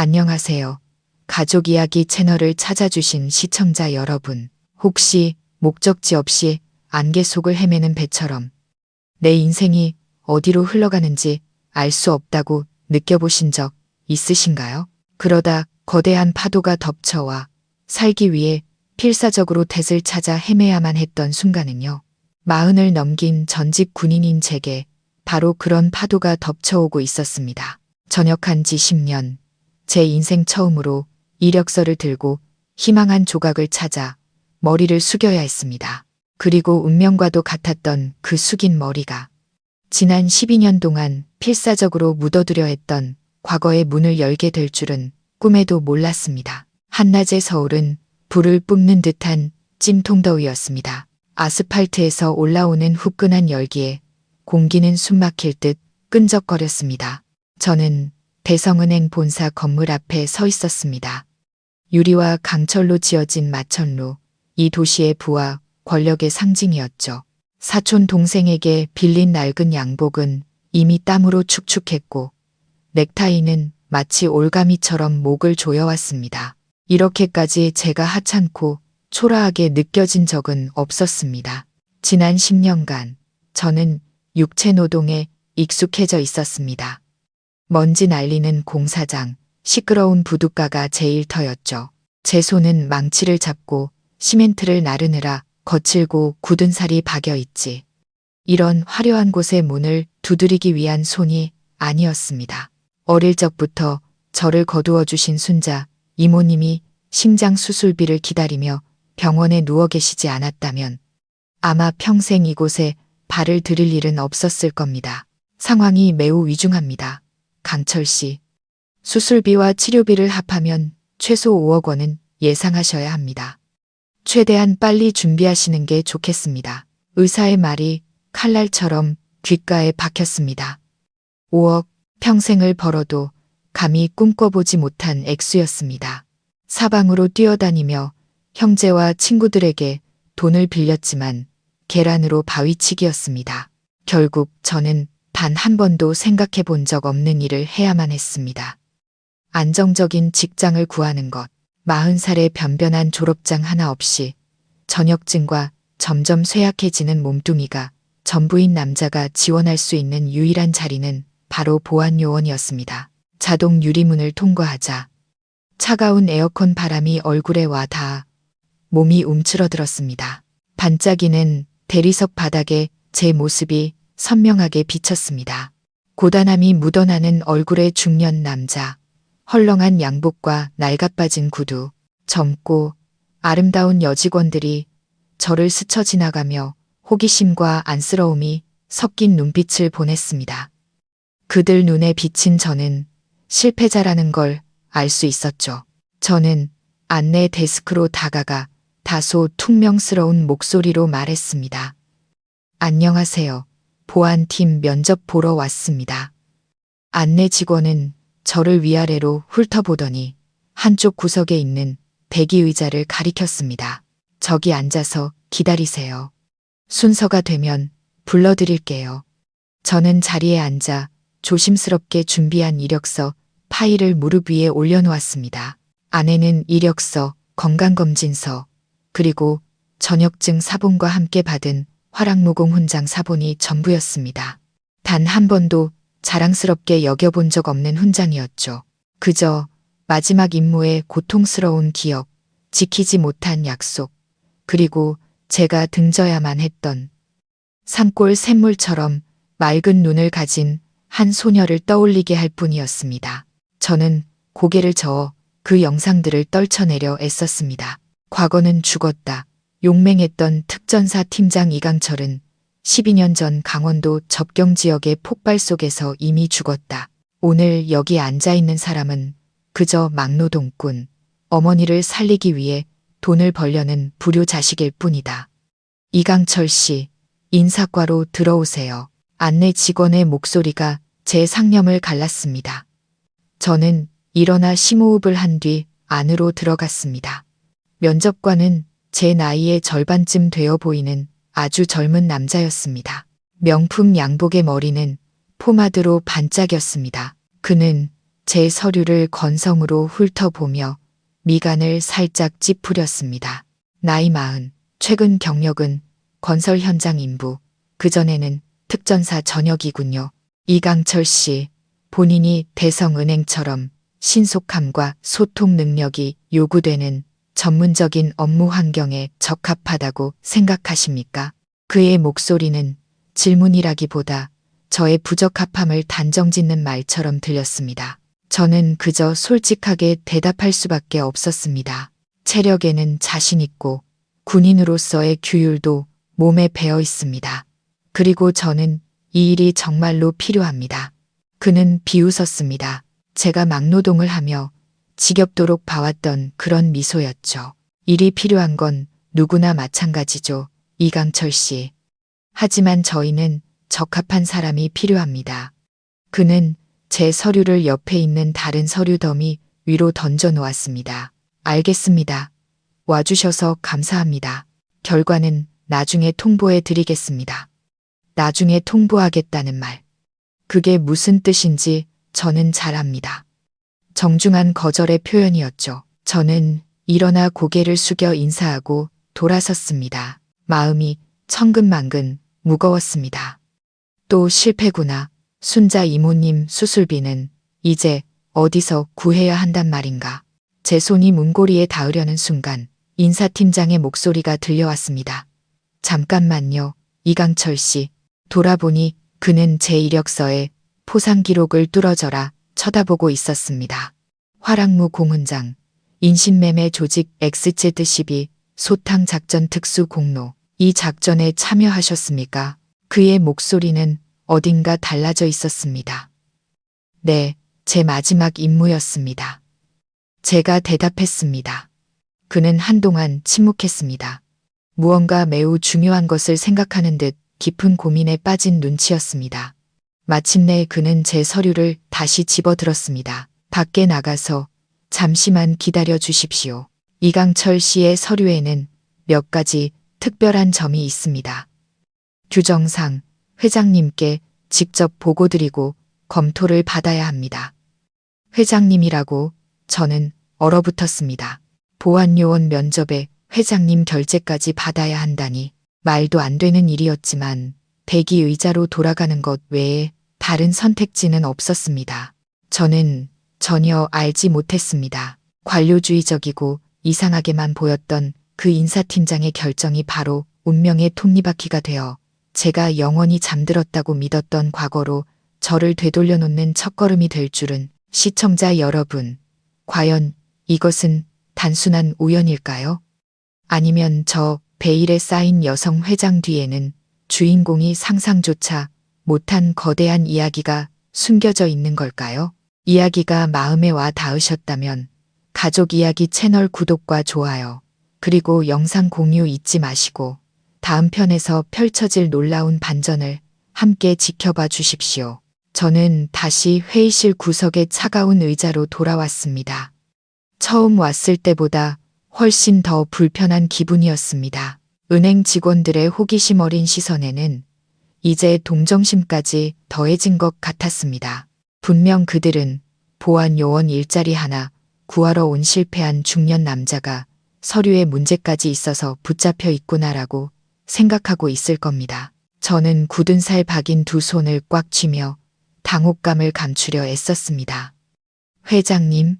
안녕하세요. 가족 이야기 채널을 찾아주신 시청자 여러분. 혹시 목적지 없이 안개 속을 헤매는 배처럼 내 인생이 어디로 흘러가는지 알 수 없다고 느껴보신 적 있으신가요? 그러다 거대한 파도가 덮쳐와 살기 위해 필사적으로 돛을 찾아 헤매야만 했던 순간은요. 40을 넘긴 전직 군인인 제게 바로 그런 파도가 덮쳐오고 있었습니다. 전역한 지 10년, 제 인생 처음으로 이력서를 들고 희망한 조각을 찾아 머리를 숙여야 했습니다. 그리고 운명과도 같았던 그 숙인 머리가 지난 12년 동안 필사적으로 묻어두려 했던 과거의 문을 열게 될 줄은 꿈에도 몰랐습니다. 한낮의 서울은 불을 뿜는 듯한 찜통더위였습니다. 아스팔트에서 올라오는 후끈한 열기에 공기는 숨막힐 듯 끈적거렸습니다. 저는 대성은행 본사 건물 앞에 서 있었습니다. 유리와 강철로 지어진 마천루, 이 도시의 부와 권력의 상징이었죠. 사촌 동생에게 빌린 낡은 양복은 이미 땀으로 축축했고 넥타이는 마치 올가미처럼 목을 조여왔습니다. 이렇게까지 제가 하찮고 초라하게 느껴진 적은 없었습니다. 지난 10년간 저는 육체 노동에 익숙해져 있었습니다. 먼지 날리는 공사장, 시끄러운 부둣가가 제 일터였죠. 제 손은 망치를 잡고 시멘트를 나르느라 거칠고 굳은 살이 박여 있지. 이런 화려한 곳의 문을 두드리기 위한 손이 아니었습니다. 어릴 적부터 저를 거두어 주신 순자, 이모님이 심장 수술비를 기다리며 병원에 누워 계시지 않았다면 아마 평생 이곳에 발을 들일 일은 없었을 겁니다. 상황이 매우 위중합니다. 강철 씨, 수술비와 치료비를 합하면 최소 5억 원은 예상하셔야 합니다. 최대한 빨리 준비하시는 게 좋겠습니다. 의사의 말이 칼날처럼 귓가에 박혔습니다. 5억, 평생을 벌어도 감히 꿈꿔보지 못한 액수였습니다. 사방으로 뛰어다니며 형제와 친구들에게 돈을 빌렸지만 계란으로 바위치기였습니다. 결국 저는 단 한 번도 생각해 본 적 없는 일을 해야만 했습니다. 안정적인 직장을 구하는 것, 40살의 변변한 졸업장 하나 없이 전역증과 점점 쇠약해지는 몸뚱이가 전부인 남자가 지원할 수 있는 유일한 자리는 바로 보안요원이었습니다. 자동 유리문을 통과하자 차가운 에어컨 바람이 얼굴에 와 닿아 몸이 움츠러들었습니다. 반짝이는 대리석 바닥에 제 모습이 선명하게 비쳤습니다. 고단함이 묻어나는 얼굴의 중년 남자, 헐렁한 양복과 낡아빠진 구두, 젊고 아름다운 여직원들이 저를 스쳐 지나가며 호기심과 안쓰러움이 섞인 눈빛을 보냈습니다. 그들 눈에 비친 저는 실패자라는 걸 알 수 있었죠. 저는 안내 데스크로 다가가 다소 퉁명스러운 목소리로 말했습니다. 안녕하세요. 보안팀 면접 보러 왔습니다. 안내 직원은 저를 위아래로 훑어보더니 한쪽 구석에 있는 대기 의자를 가리켰습니다. 저기 앉아서 기다리세요. 순서가 되면 불러드릴게요. 저는 자리에 앉아 조심스럽게 준비한 이력서 파일을 무릎 위에 올려놓았습니다. 안에는 이력서, 건강검진서, 그리고 전역증 사본과 함께 받은 화랑무공 훈장 사본이 전부였습니다. 단 한 번도 자랑스럽게 여겨본 적 없는 훈장이었죠. 그저 마지막 임무의 고통스러운 기억, 지키지 못한 약속, 그리고 제가 등져야만 했던 산골 샘물처럼 맑은 눈을 가진 한 소녀를 떠올리게 할 뿐이었습니다. 저는 고개를 저어 그 영상들을 떨쳐내려 애썼습니다. 과거는 죽었다. 용맹했던 특전사 팀장 이강철은 12년 전 강원도 접경 지역의 폭발 속에서 이미 죽었다. 오늘 여기 앉아있는 사람은 그저 막노동꾼, 어머니를 살리기 위해 돈을 벌려는 불효 자식일 뿐이다. 이강철 씨, 인사과로 들어오세요. 안내 직원의 목소리가 제 상념을 갈랐습니다. 저는 일어나 심호흡을 한 뒤 안으로 들어갔습니다. 면접관은 제 나이의 절반쯤 되어 보이는 아주 젊은 남자였습니다. 명품 양복의 머리는 포마드로 반짝였습니다. 그는 제 서류를 건성으로 훑어보며 미간을 살짝 찌푸렸습니다. 나이 40, 최근 경력은 건설 현장 인부, 그전에는 특전사 전역이군요. 이강철 씨, 본인이 대성은행처럼 신속함과 소통 능력이 요구되는 전문적인 업무 환경에 적합하다고 생각하십니까? 그의 목소리는 질문이라기보다 저의 부적합함을 단정짓는 말처럼 들렸습니다. 저는 그저 솔직하게 대답할 수밖에 없었습니다. 체력에는 자신 있고 군인으로서의 규율도 몸에 배어 있습니다. 그리고 저는 이 일이 정말로 필요합니다. 그는 비웃었습니다. 제가 막노동을 하며 지겹도록 봐왔던 그런 미소였죠. 일이 필요한 건 누구나 마찬가지죠. 이강철 씨. 하지만 저희는 적합한 사람이 필요합니다. 그는 제 서류를 옆에 있는 다른 서류 더미 위로 던져 놓았습니다. 알겠습니다. 와주셔서 감사합니다. 결과는 나중에 통보해 드리겠습니다. 나중에 통보하겠다는 말. 그게 무슨 뜻인지 저는 잘 압니다. 정중한 거절의 표현이었죠. 저는 일어나 고개를 숙여 인사하고 돌아섰습니다. 마음이 천근만근 무거웠습니다. 또 실패구나. 순자 이모님 수술비는 이제 어디서 구해야 한단 말인가. 제 손이 문고리에 닿으려는 순간 인사팀장의 목소리가 들려왔습니다. 잠깐만요, 이강철 씨. 돌아보니 그는 제 이력서에 포상 기록을 뚫어져라 쳐다보고 있었습니다. 화랑무 공훈장, 인신매매 조직 XZ12 소탕 작전 특수 공로. 이 작전에 참여하셨습니까? 그의 목소리는 어딘가 달라져 있었습니다. 네, 제 마지막 임무였습니다. 제가 대답했습니다. 그는 한동안 침묵했습니다. 무언가 매우 중요한 것을 생각하는 듯 깊은 고민에 빠진 눈치였습니다. 마침내 그는 제 서류를 다시 집어들었습니다. 밖에 나가서 잠시만 기다려 주십시오. 이강철 씨의 서류에는 몇 가지 특별한 점이 있습니다. 규정상 회장님께 직접 보고드리고 검토를 받아야 합니다. 회장님이라고 저는 얼어붙었습니다. 보안요원 면접에 회장님 결재까지 받아야 한다니 말도 안 되는 일이었지만 대기 의자로 돌아가는 것 외에 다른 선택지는 없었습니다. 저는 전혀 알지 못했습니다. 관료주의적이고 이상하게만 보였던 그 인사팀장의 결정이 바로 운명의 톱니바퀴가 되어 제가 영원히 잠들었다고 믿었던 과거로 저를 되돌려 놓는 첫걸음이 될 줄은. 시청자 여러분, 과연 이것은 단순한 우연일까요? 아니면 저 베일에 쌓인 여성 회장 뒤에는 주인공이 상상조차 못한 거대한 이야기가 숨겨져 있는 걸까요? 이야기가 마음에 와 닿으셨다면 가족이야기 채널 구독과 좋아요, 그리고 영상 공유 잊지 마시고 다음 편에서 펼쳐질 놀라운 반전을 함께 지켜봐 주십시오. 저는 다시 회의실 구석의 차가운 의자로 돌아왔습니다. 처음 왔을 때보다 훨씬 더 불편한 기분이었습니다. 은행 직원들의 호기심 어린 시선에는 이제 동정심까지 더해진 것 같았습니다. 분명 그들은 보안 요원 일자리 하나 구하러 온 실패한 중년 남자가 서류에 문제까지 있어서 붙잡혀 있구나라고 생각하고 있을 겁니다. 저는 굳은 살 박인 두 손을 꽉 쥐며 당혹감을 감추려 애썼습니다. 회장님,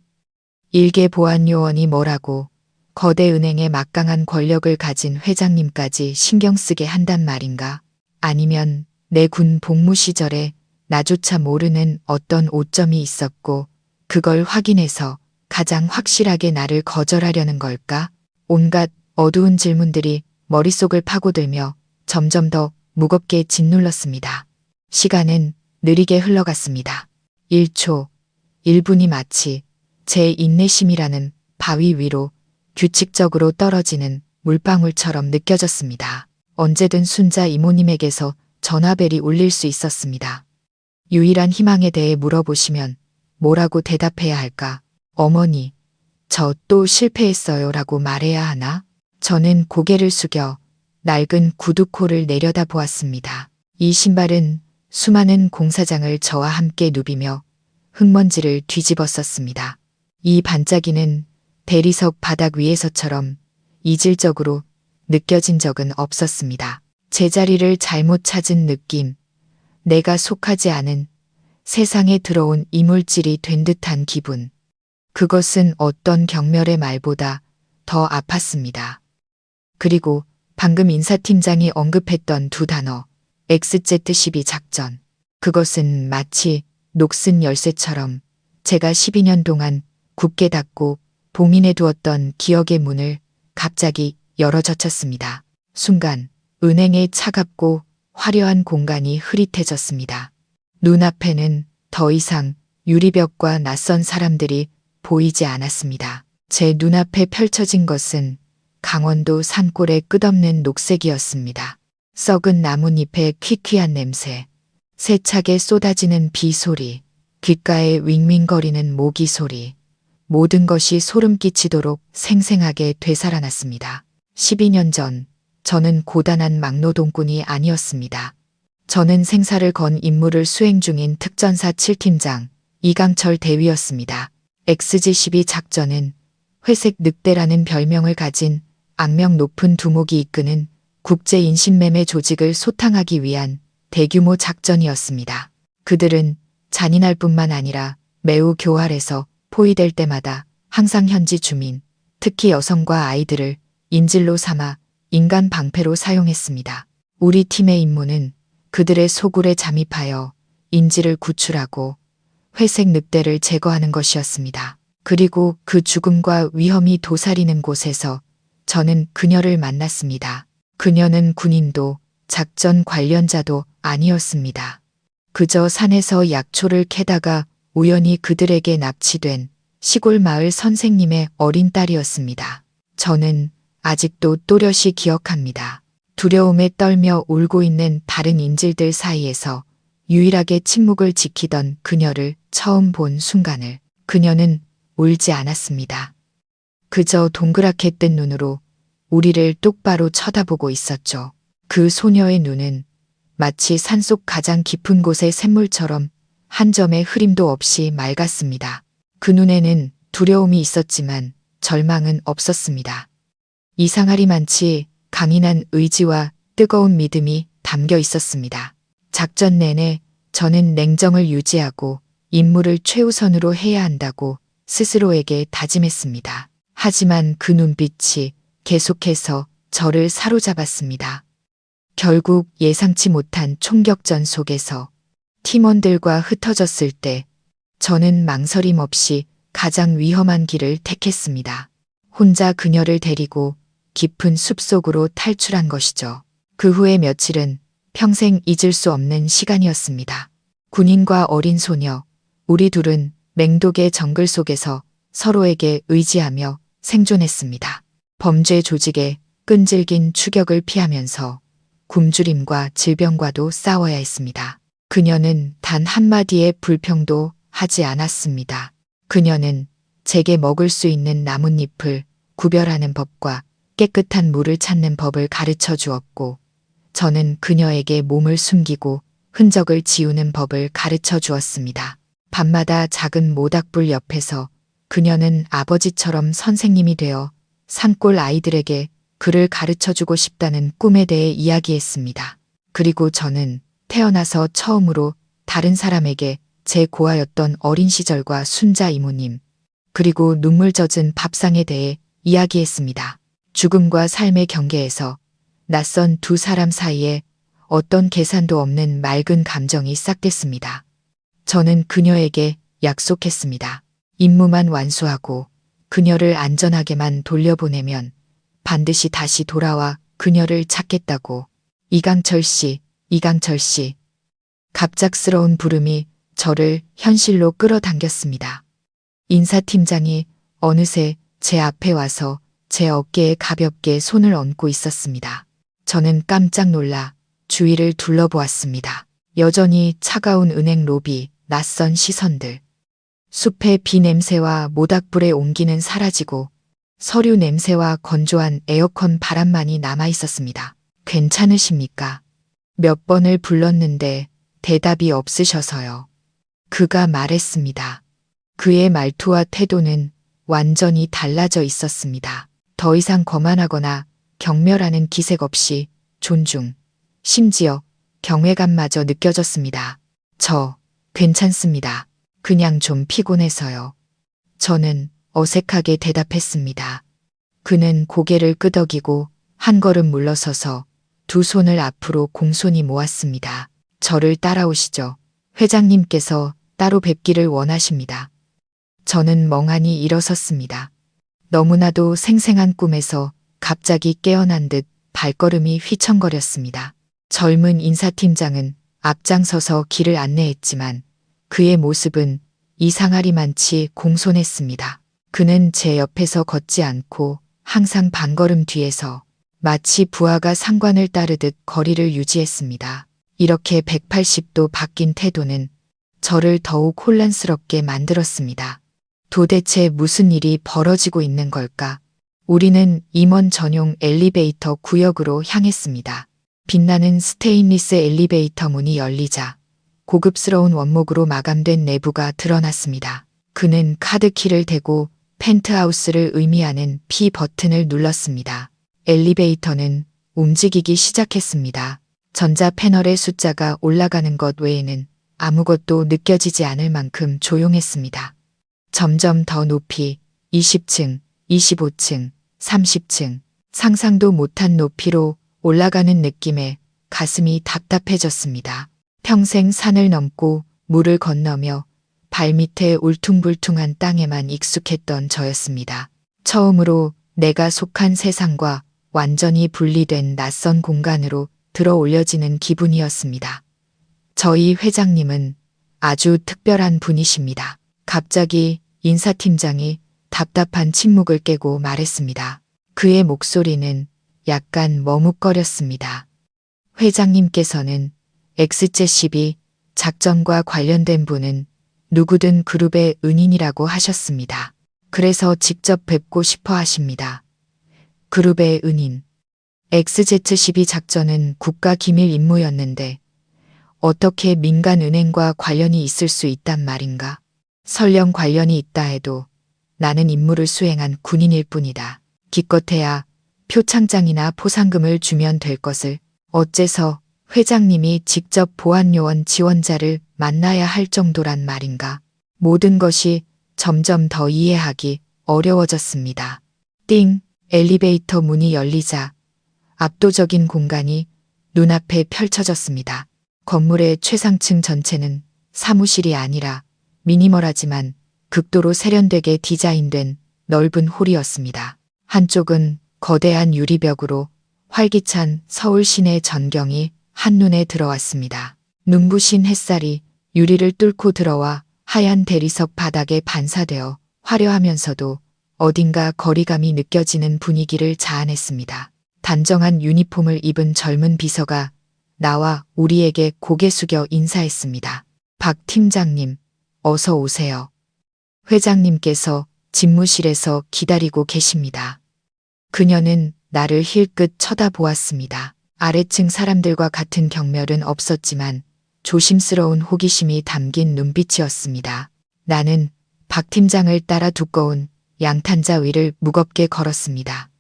일개 보안요원이 뭐라고 거대 은행의 막강한 권력을 가진 회장님까지 신경 쓰게 한단 말인가? 아니면 내 군 복무 시절에 나조차 모르는 어떤 오점이 있었고 그걸 확인해서 가장 확실하게 나를 거절하려는 걸까? 온갖 어두운 질문들이 머릿속을 파고들며 점점 더 무겁게 짓눌렀습니다. 시간은 느리게 흘러갔습니다. 1초, 1분이 마치 제 인내심이라는 바위 위로 규칙적으로 떨어지는 물방울처럼 느껴졌습니다. 언제든 순자 이모님에게서 전화벨이 울릴 수 있었습니다. 유일한 희망에 대해 물어보시면 뭐라고 대답해야 할까? 어머니, 저 또 실패했어요 라고 말해야 하나? 저는 고개를 숙여 낡은 구두코를 내려다 보았습니다. 이 신발은 수많은 공사장을 저와 함께 누비며 흙먼지를 뒤집었었습니다. 이 반짝이는 대리석 바닥 위에서처럼 이질적으로 느껴진 적은 없었습니다. 제자리를 잘못 찾은 느낌, 내가 속하지 않은 세상에 들어온 이물질이 된 듯한 기분. 그것은 어떤 경멸의 말보다 더 아팠습니다. 그리고 방금 인사팀장이 언급했던 두 단어, XZ12 작전. 그것은 마치 녹슨 열쇠처럼 제가 12년 동안 굳게 닫고 봉인해 두었던 기억의 문을 갑자기 열어젖혔습니다. 순간 은행의 차갑고 화려한 공간이 흐릿해졌습니다. 눈앞에는 더 이상 유리벽과 낯선 사람들이 보이지 않았습니다. 제 눈앞에 펼쳐진 것은 강원도 산골의 끝없는 녹색이었습니다. 썩은 나뭇잎의 퀴퀴한 냄새, 세차게 쏟아지는 비 소리, 귓가에 윙윙거리는 모기 소리, 모든 것이 소름 끼치도록 생생하게 되살아났습니다. 12년 전, 저는 고단한 막노동꾼이 아니었습니다. 저는 생사를 건 임무를 수행 중인 특전사 7팀장 이강철 대위였습니다. XG12 작전은 회색 늑대라는 별명을 가진 악명 높은 두목이 이끄는 국제 인신매매 조직을 소탕하기 위한 대규모 작전이었습니다. 그들은 잔인할 뿐만 아니라 매우 교활해서 포위될 때마다 항상 현지 주민, 특히 여성과 아이들을 인질로 삼아 인간 방패로 사용했습니다. 우리 팀의 임무는 그들의 소굴에 잠입하여 인질을 구출하고 회색 늑대를 제거하는 것이었습니다. 그리고 그 죽음과 위험이 도사리는 곳에서 저는 그녀를 만났습니다. 그녀는 군인도 작전 관련자도 아니었습니다. 그저 산에서 약초를 캐다가 우연히 그들에게 납치된 시골 마을 선생님의 어린 딸이었습니다. 저는 아직도 또렷이 기억합니다. 두려움에 떨며 울고 있는 다른 인질들 사이에서 유일하게 침묵을 지키던 그녀를 처음 본 순간을. 그녀는 울지 않았습니다. 그저 동그랗게 뜬 눈으로 우리를 똑바로 쳐다보고 있었죠. 그 소녀의 눈은 마치 산속 가장 깊은 곳의 샘물처럼 한 점의 흐림도 없이 맑았습니다. 그 눈에는 두려움이 있었지만 절망은 없었습니다. 이상하리만치 강인한 의지와 뜨거운 믿음이 담겨 있었습니다. 작전 내내 저는 냉정을 유지하고 임무를 최우선으로 해야 한다고 스스로에게 다짐했습니다. 하지만 그 눈빛이 계속해서 저를 사로잡았습니다. 결국 예상치 못한 총격전 속에서 팀원들과 흩어졌을 때 저는 망설임 없이 가장 위험한 길을 택했습니다. 혼자 그녀를 데리고 깊은 숲속으로 탈출한 것이죠. 그 후의 며칠은 평생 잊을 수 없는 시간이었습니다. 군인과 어린 소녀, 우리 둘은 맹독의 정글 속에서 서로에게 의지하며 생존했습니다. 범죄 조직의 끈질긴 추격을 피하면서 굶주림과 질병과도 싸워야 했습니다. 그녀는 단 한마디의 불평도 하지 않았습니다. 그녀는 제게 먹을 수 있는 나뭇잎을 구별하는 법과 깨끗한 물을 찾는 법을 가르쳐 주었고, 저는 그녀에게 몸을 숨기고 흔적을 지우는 법을 가르쳐 주었습니다. 밤마다 작은 모닥불 옆에서 그녀는 아버지처럼 선생님이 되어 산골 아이들에게 글을 가르쳐 주고 싶다는 꿈에 대해 이야기했습니다. 그리고 저는 태어나서 처음으로 다른 사람에게 제 고아였던 어린 시절과 순자 이모님, 그리고 눈물 젖은 밥상에 대해 이야기했습니다. 죽음과 삶의 경계에서 낯선 두 사람 사이에 어떤 계산도 없는 맑은 감정이 싹됐습니다. 저는 그녀에게 약속했습니다. 임무만 완수하고 그녀를 안전하게만 돌려보내면 반드시 다시 돌아와 그녀를 찾겠다고. 이강철 씨, 이강철 씨. 갑작스러운 부름이 저를 현실로 끌어당겼습니다. 인사팀장이 어느새 제 앞에 와서 제 어깨에 가볍게 손을 얹고 있었습니다. 저는 깜짝 놀라 주위를 둘러보았습니다. 여전히 차가운 은행 로비, 낯선 시선들. 숲의 비 냄새와 모닥불의 온기는 사라지고 서류 냄새와 건조한 에어컨 바람만이 남아 있었습니다. 괜찮으십니까? 몇 번을 불렀는데 대답이 없으셔서요. 그가 말했습니다. 그의 말투와 태도는 완전히 달라져 있었습니다. 더 이상 거만하거나 경멸하는 기색 없이 존중, 심지어 경외감마저 느껴졌습니다. 저 괜찮습니다. 그냥 좀 피곤해서요. 저는 어색하게 대답했습니다. 그는 고개를 끄덕이고 한 걸음 물러서서 두 손을 앞으로 공손히 모았습니다. 저를 따라오시죠. 회장님께서 따로 뵙기를 원하십니다. 저는 멍하니 일어섰습니다. 너무나도 생생한 꿈에서 갑자기 깨어난 듯 발걸음이 휘청거렸습니다. 젊은 인사팀장은 앞장서서 길을 안내했지만 그의 모습은 이상하리만치 공손했습니다. 그는 제 옆에서 걷지 않고 항상 반걸음 뒤에서 마치 부하가 상관을 따르듯 거리를 유지했습니다. 이렇게 180도 바뀐 태도는 저를 더욱 혼란스럽게 만들었습니다. 도대체 무슨 일이 벌어지고 있는 걸까? 우리는 임원 전용 엘리베이터 구역으로 향했습니다. 빛나는 스테인리스 엘리베이터 문이 열리자 고급스러운 원목으로 마감된 내부가 드러났습니다. 그는 카드키를 대고 펜트하우스를 의미하는 P 버튼을 눌렀습니다. 엘리베이터는 움직이기 시작했습니다. 전자 패널의 숫자가 올라가는 것 외에는 아무것도 느껴지지 않을 만큼 조용했습니다. 점점 더 높이 20층, 25층, 30층, 상상도 못한 높이로 올라가는 느낌에 가슴이 답답해졌습니다. 평생 산을 넘고 물을 건너며 발밑에 울퉁불퉁한 땅에만 익숙했던 저였습니다. 처음으로 내가 속한 세상과 완전히 분리된 낯선 공간으로 들어 올려지는 기분이었습니다. 저희 회장님은 아주 특별한 분이십니다. 갑자기 인사팀장이 답답한 침묵을 깨고 말했습니다. 그의 목소리는 약간 머뭇거렸습니다. 회장님께서는 XJ12 작전과 관련된 분은 누구든 그룹의 은인이라고 하셨습니다. 그래서 직접 뵙고 싶어 하십니다. 그룹의 은인. XZ12 작전은 국가 기밀 임무였는데 어떻게 민간 은행과 관련이 있을 수 있단 말인가? 설령 관련이 있다 해도 나는 임무를 수행한 군인일 뿐이다. 기껏해야 표창장이나 포상금을 주면 될 것을 어째서 회장님이 직접 보안요원 지원자를 만나야 할 정도란 말인가? 모든 것이 점점 더 이해하기 어려워졌습니다. 띵! 엘리베이터 문이 열리자 압도적인 공간이 눈앞에 펼쳐졌습니다. 건물의 최상층 전체는 사무실이 아니라 미니멀하지만 극도로 세련되게 디자인된 넓은 홀이었습니다. 한쪽은 거대한 유리벽으로 활기찬 서울 시내 전경이 한눈에 들어왔습니다. 눈부신 햇살이 유리를 뚫고 들어와 하얀 대리석 바닥에 반사되어 화려하면서도 어딘가 거리감이 느껴지는 분위기를 자아냈습니다. 단정한 유니폼을 입은 젊은 비서가 나와 우리에게 고개 숙여 인사했습니다. 박 팀장님, 어서 오세요. 회장님께서 집무실에서 기다리고 계십니다. 그녀는 나를 힐끗 쳐다보았습니다. 아래층 사람들과 같은 경멸은 없었지만 조심스러운 호기심이 담긴 눈빛이었습니다. 나는 박 팀장을 따라 두꺼운 양탄자 위를 무겁게 걸었습니다.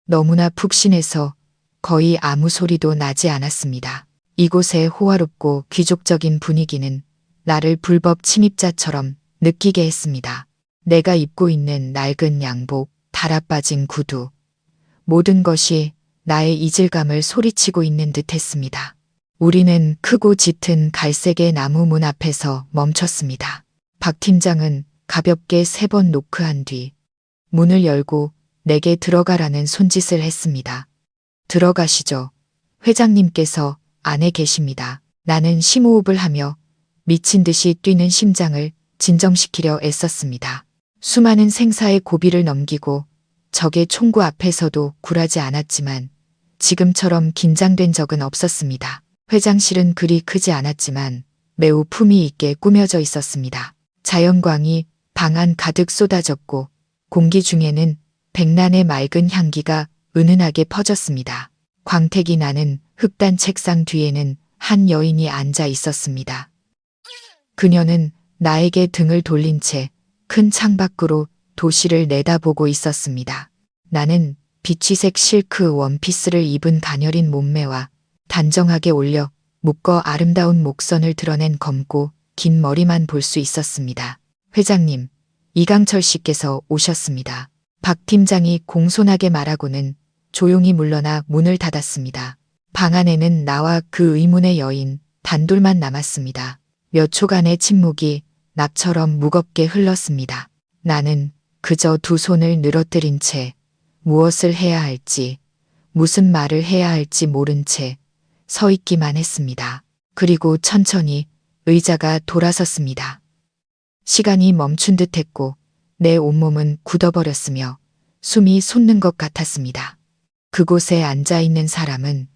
너무나 푹신해서 거의 아무 소리도 나지 않았습니다. 이곳의 호화롭고 귀족적인 분위기는 나를 불법 침입자처럼 느끼게 했습니다. 내가 입고 있는 낡은 양복, 달아빠진 구두, 모든 것이 나의 이질감을 소리치고 있는 듯 했습니다. 우리는 크고 짙은 갈색의 나무 문 앞에서 멈췄습니다. 박 팀장은 가볍게 3번 노크한 뒤 문을 열고 내게 들어가라는 손짓을 했습니다. 들어가시죠. 회장님께서 안에 계십니다. 나는 심호흡을 하며 미친 듯이 뛰는 심장을 진정시키려 애썼습니다. 수많은 생사의 고비를 넘기고 적의 총구 앞에서도 굴하지 않았지만 지금처럼 긴장된 적은 없었습니다. 회장실은 그리 크지 않았지만 매우 품위 있게 꾸며져 있었습니다. 자연광이 방 안 가득 쏟아졌고 공기 중에는 백란의 맑은 향기가 은은하게 퍼졌습니다. 광택이 나는 흑단 책상 뒤에는 한 여인이 앉아 있었습니다. 그녀는 나에게 등을 돌린 채 큰 창밖으로 도시를 내다보고 있었습니다. 나는 비치색 실크 원피스를 입은 가녀린 몸매와 단정하게 올려 묶어 아름다운 목선을 드러낸 검고 긴 머리만 볼 수 있었습니다. 회장님, 이강철 씨께서 오셨습니다. 박 팀장이 공손하게 말하고는 조용히 물러나 문을 닫았습니다. 방 안에는 나와 그 의문의 여인 단둘만 남았습니다. 몇 초간의 침묵이 낙처럼 무겁게 흘렀습니다. 나는 그저 두 손을 늘어뜨린 채 무엇을 해야 할지, 무슨 말을 해야 할지 모른 채 서 있기만 했습니다. 그리고 천천히 의자가 돌아섰습니다. 시간이 멈춘 듯 했고 내 온몸은 굳어버렸으며 숨이 솟는 것 같았습니다. 그곳에 앉아있는 사람은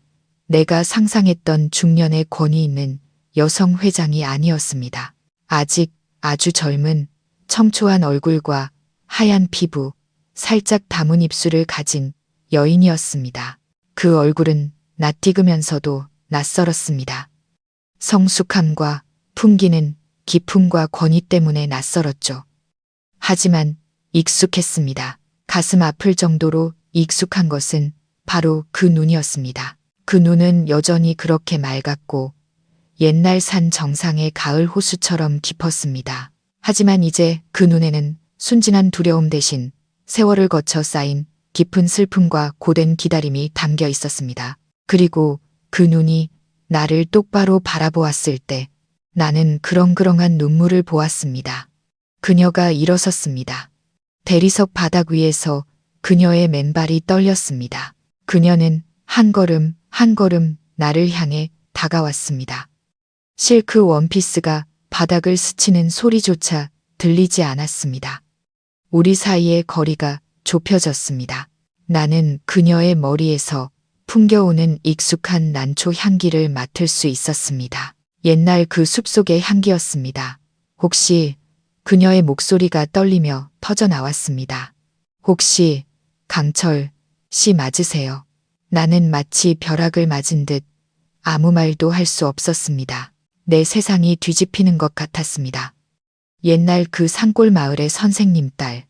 내가 상상했던 중년의 권위 있는 여성 회장이 아니었습니다. 아직 아주 젊은 청초한 얼굴과 하얀 피부, 살짝 담은 입술을 가진 여인이었습니다. 그 얼굴은 낯익으면서도 낯설었습니다. 성숙함과 풍기는 기품과 권위 때문에 낯설었죠. 하지만 익숙했습니다. 가슴 아플 정도로 익숙한 것은 바로 그 눈이었습니다. 그 눈은 여전히 그렇게 맑았고 옛날 산 정상의 가을 호수처럼 깊었습니다. 하지만 이제 그 눈에는 순진한 두려움 대신 세월을 거쳐 쌓인 깊은 슬픔과 고된 기다림이 담겨 있었습니다. 그리고 그 눈이 나를 똑바로 바라보았을 때 나는 그렁그렁한 눈물을 보았습니다. 그녀가 일어섰습니다. 대리석 바닥 위에서 그녀의 맨발이 떨렸습니다. 그녀는 한 걸음 한 걸음 나를 향해 다가왔습니다. 실크 원피스가 바닥을 스치는 소리조차 들리지 않았습니다. 우리 사이의 거리가 좁혀졌습니다. 나는 그녀의 머리에서 풍겨오는 익숙한 난초 향기를 맡을 수 있었습니다. 옛날 그 숲속의 향기였습니다. 혹시 그녀의 목소리가 떨리며 터져나왔습니다. 혹시 강철 씨 맞으세요? 나는 마치 벼락을 맞은 듯 아무 말도 할 수 없었습니다. 내 세상이 뒤집히는 것 같았습니다. 옛날 그 산골 마을의 선생님 딸.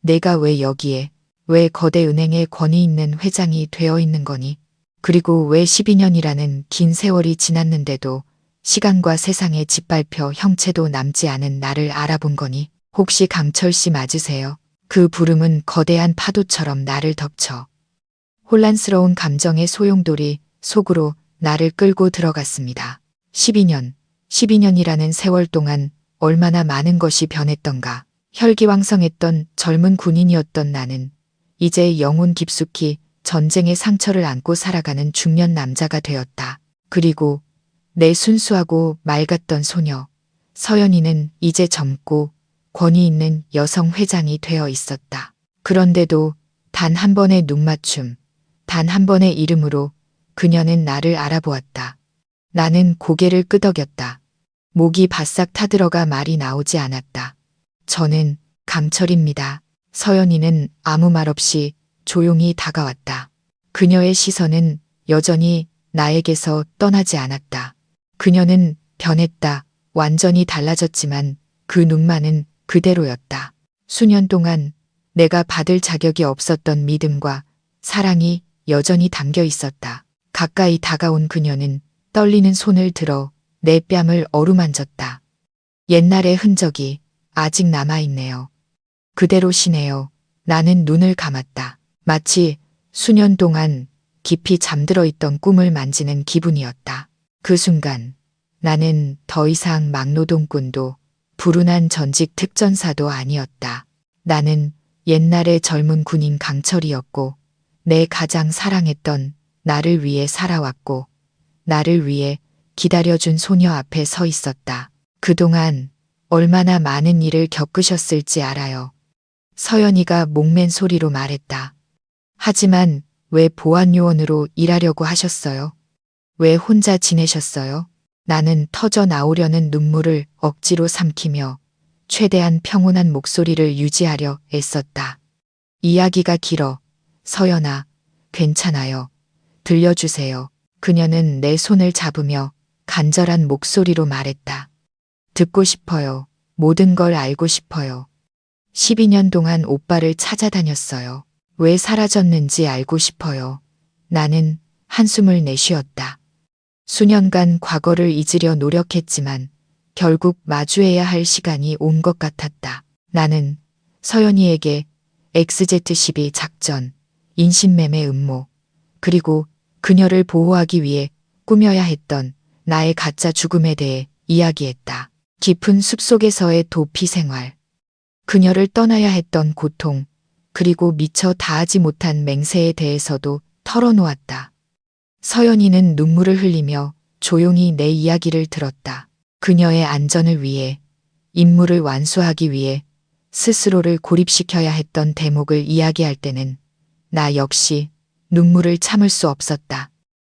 내가 왜 여기에, 왜 거대 은행의 권위 있는 회장이 되어 있는 거니? 그리고 왜 12년이라는 긴 세월이 지났는데도 시간과 세상에 짓밟혀 형체도 남지 않은 나를 알아본 거니? 혹시 강철 씨 맞으세요? 그 부름은 거대한 파도처럼 나를 덮쳐 혼란스러운 감정의 소용돌이 속으로 나를 끌고 들어갔습니다. 12년이라는 세월 동안 얼마나 많은 것이 변했던가. 혈기왕성했던 젊은 군인이었던 나는 이제 영혼 깊숙이 전쟁의 상처를 안고 살아가는 중년 남자가 되었다. 그리고 내 순수하고 맑았던 소녀, 서연이는 이제 젊고 권위 있는 여성 회장이 되어 있었다. 그런데도 단 한 번의 눈맞춤, 단 한 번의 이름으로 그녀는 나를 알아보았다. 나는 고개를 끄덕였다. 목이 바싹 타들어가 말이 나오지 않았다. 저는 강철입니다. 서연이는 아무 말 없이 조용히 다가왔다. 그녀의 시선은 여전히 나에게서 떠나지 않았다. 그녀는 변했다. 완전히 달라졌지만 그 눈만은 그대로였다. 수년 동안 내가 받을 자격이 없었던 믿음과 사랑이 여전히 담겨 있었다. 가까이 다가온 그녀는 떨리는 손을 들어 내 뺨을 어루만졌다. 옛날의 흔적이 아직 남아있네요. 그대로시네요. 나는 눈을 감았다. 마치 수년 동안 깊이 잠들어 있던 꿈을 만지는 기분이었다. 그 순간 나는 더 이상 막노동꾼도 불운한 전직 특전사도 아니었다. 나는 옛날의 젊은 군인 강철이었고 내 가장 사랑했던 나를 위해 살아왔고 나를 위해 기다려준 소녀 앞에 서 있었다. 그동안 얼마나 많은 일을 겪으셨을지 알아요. 서연이가 목맨 소리로 말했다. 하지만 왜 보안요원으로 일하려고 하셨어요? 왜 혼자 지내셨어요? 나는 터져 나오려는 눈물을 억지로 삼키며 최대한 평온한 목소리를 유지하려 애썼다. 이야기가 길어. 서연아, 괜찮아요. 들려주세요. 그녀는 내 손을 잡으며 간절한 목소리로 말했다. 듣고 싶어요. 모든 걸 알고 싶어요. 12년 동안 오빠를 찾아다녔어요. 왜 사라졌는지 알고 싶어요. 나는 한숨을 내쉬었다. 수년간 과거를 잊으려 노력했지만 결국 마주해야 할 시간이 온 것 같았다. 나는 서연이에게 XZ12 작전, 인신매매 음모, 그리고 그녀를 보호하기 위해 꾸며야 했던 나의 가짜 죽음에 대해 이야기했다. 깊은 숲속에서의 도피 생활, 그녀를 떠나야 했던 고통, 그리고 미처 다하지 못한 맹세에 대해서도 털어놓았다. 서연이는 눈물을 흘리며 조용히 내 이야기를 들었다. 그녀의 안전을 위해, 임무를 완수하기 위해 스스로를 고립시켜야 했던 대목을 이야기할 때는 나 역시 눈물을 참을 수 없었다.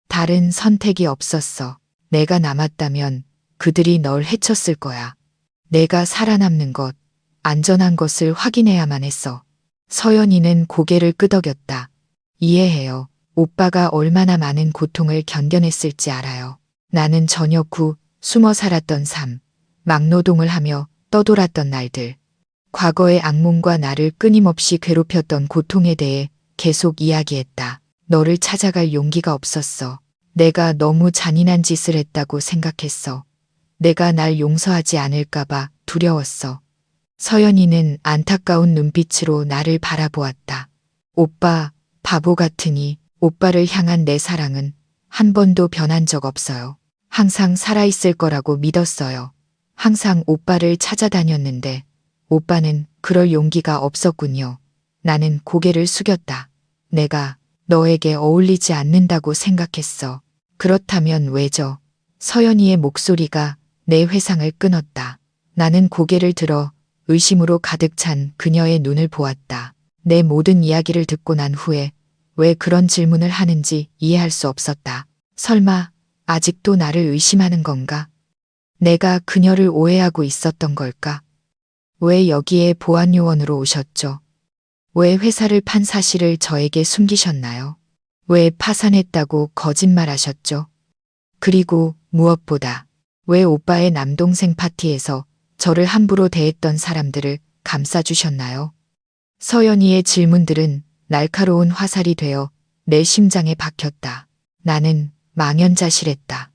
다른 선택이 없었어. 내가 남았다면 그들이 널 해쳤을 거야. 내가 살아남는 것, 안전한 것을 확인해야만 했어. 서연이는 고개를 끄덕였다. 이해해요. 오빠가 얼마나 많은 고통을 견뎌냈을지 알아요. 나는 저녁 후 숨어 살았던 삶, 막노동을 하며 떠돌았던 날들, 과거의 악몽과 나를 끊임없이 괴롭혔던 고통에 대해 계속 이야기했다. 너를 찾아갈 용기가 없었어. 내가 너무 잔인한 짓을 했다고 생각했어. 내가 날 용서하지 않을까봐 두려웠어. 서연이는 안타까운 눈빛으로 나를 바라보았다. 오빠, 바보 같으니 오빠를 향한 내 사랑은 한 번도 변한 적 없어요. 항상 살아있을 거라고 믿었어요. 항상 오빠를 찾아다녔는데 오빠는 그럴 용기가 없었군요. 나는 고개를 숙였다. 내가 너에게 어울리지 않는다고 생각했어. 그렇다면 왜죠? 서연이의 목소리가 내 회상을 끊었다. 나는 고개를 들어 의심으로 가득 찬 그녀의 눈을 보았다. 내 모든 이야기를 듣고 난 후에 왜 그런 질문을 하는지 이해할 수 없었다. 설마 아직도 나를 의심하는 건가? 내가 그녀를 오해하고 있었던 걸까? 왜 여기에 보안요원으로 오셨죠? 왜 회사를 판 사실을 저에게 숨기셨나요? 왜 파산했다고 거짓말하셨죠? 그리고 무엇보다 왜 오빠의 남동생 파티에서 저를 함부로 대했던 사람들을 감싸주셨나요? 서연이의 질문들은 날카로운 화살이 되어 내 심장에 박혔다. 나는 망연자실했다.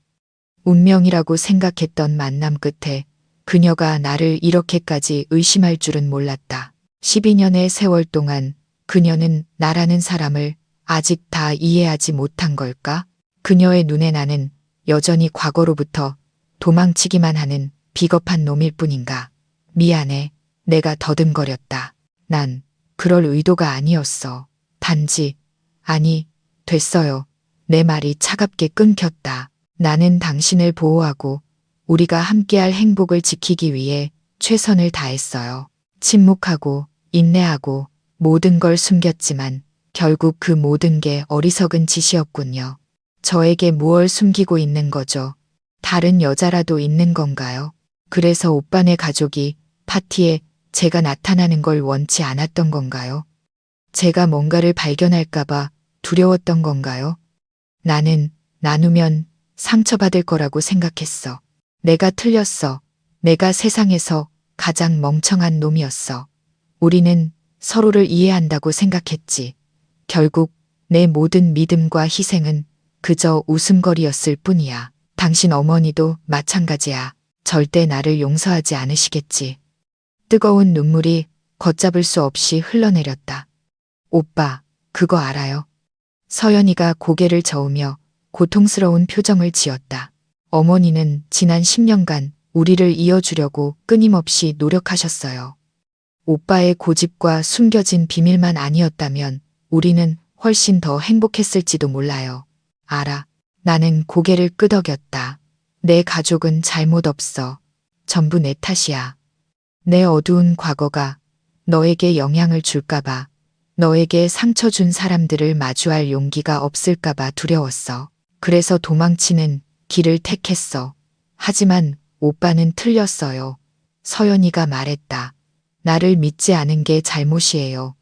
운명이라고 생각했던 만남 끝에 그녀가 나를 이렇게까지 의심할 줄은 몰랐다. 12년의 세월 동안 그녀는 나라는 사람을 아직 다 이해하지 못한 걸까? 그녀의 눈에 나는 여전히 과거로부터 도망치기만 하는 비겁한 놈일 뿐인가? 미안해. 내가 더듬거렸다. 난 그럴 의도가 아니었어. 단지, 아니, 됐어요. 내 말이 차갑게 끊겼다. 나는 당신을 보호하고 우리가 함께할 행복을 지키기 위해 최선을 다했어요. 침묵하고 인내하고 모든 걸 숨겼지만 결국 그 모든 게 어리석은 짓이었군요. 저에게 무얼 숨기고 있는 거죠? 다른 여자라도 있는 건가요? 그래서 오빠네 가족이 파티에 제가 나타나는 걸 원치 않았던 건가요? 제가 뭔가를 발견할까봐 두려웠던 건가요? 나는 나누면 상처받을 거라고 생각했어. 내가 틀렸어. 내가 세상에서 가장 멍청한 놈이었어. 우리는 서로를 이해한다고 생각했지. 결국 내 모든 믿음과 희생은 그저 웃음거리였을 뿐이야. 당신 어머니도 마찬가지야. 절대 나를 용서하지 않으시겠지. 뜨거운 눈물이 걷잡을 수 없이 흘러내렸다. 오빠, 그거 알아요? 서연이가 고개를 저으며 고통스러운 표정을 지었다. 어머니는 지난 10년간 우리를 이어주려고 끊임없이 노력하셨어요. 오빠의 고집과 숨겨진 비밀만 아니었다면 우리는 훨씬 더 행복했을지도 몰라요. 알아. 나는 고개를 끄덕였다. 내 가족은 잘못 없어. 전부 내 탓이야. 내 어두운 과거가 너에게 영향을 줄까봐, 너에게 상처 준 사람들을 마주할 용기가 없을까봐 두려웠어. 그래서 도망치는 길을 택했어. 하지만 오빠는 틀렸어요. 서연이가 말했다. 나를 믿지 않은 게 잘못이에요.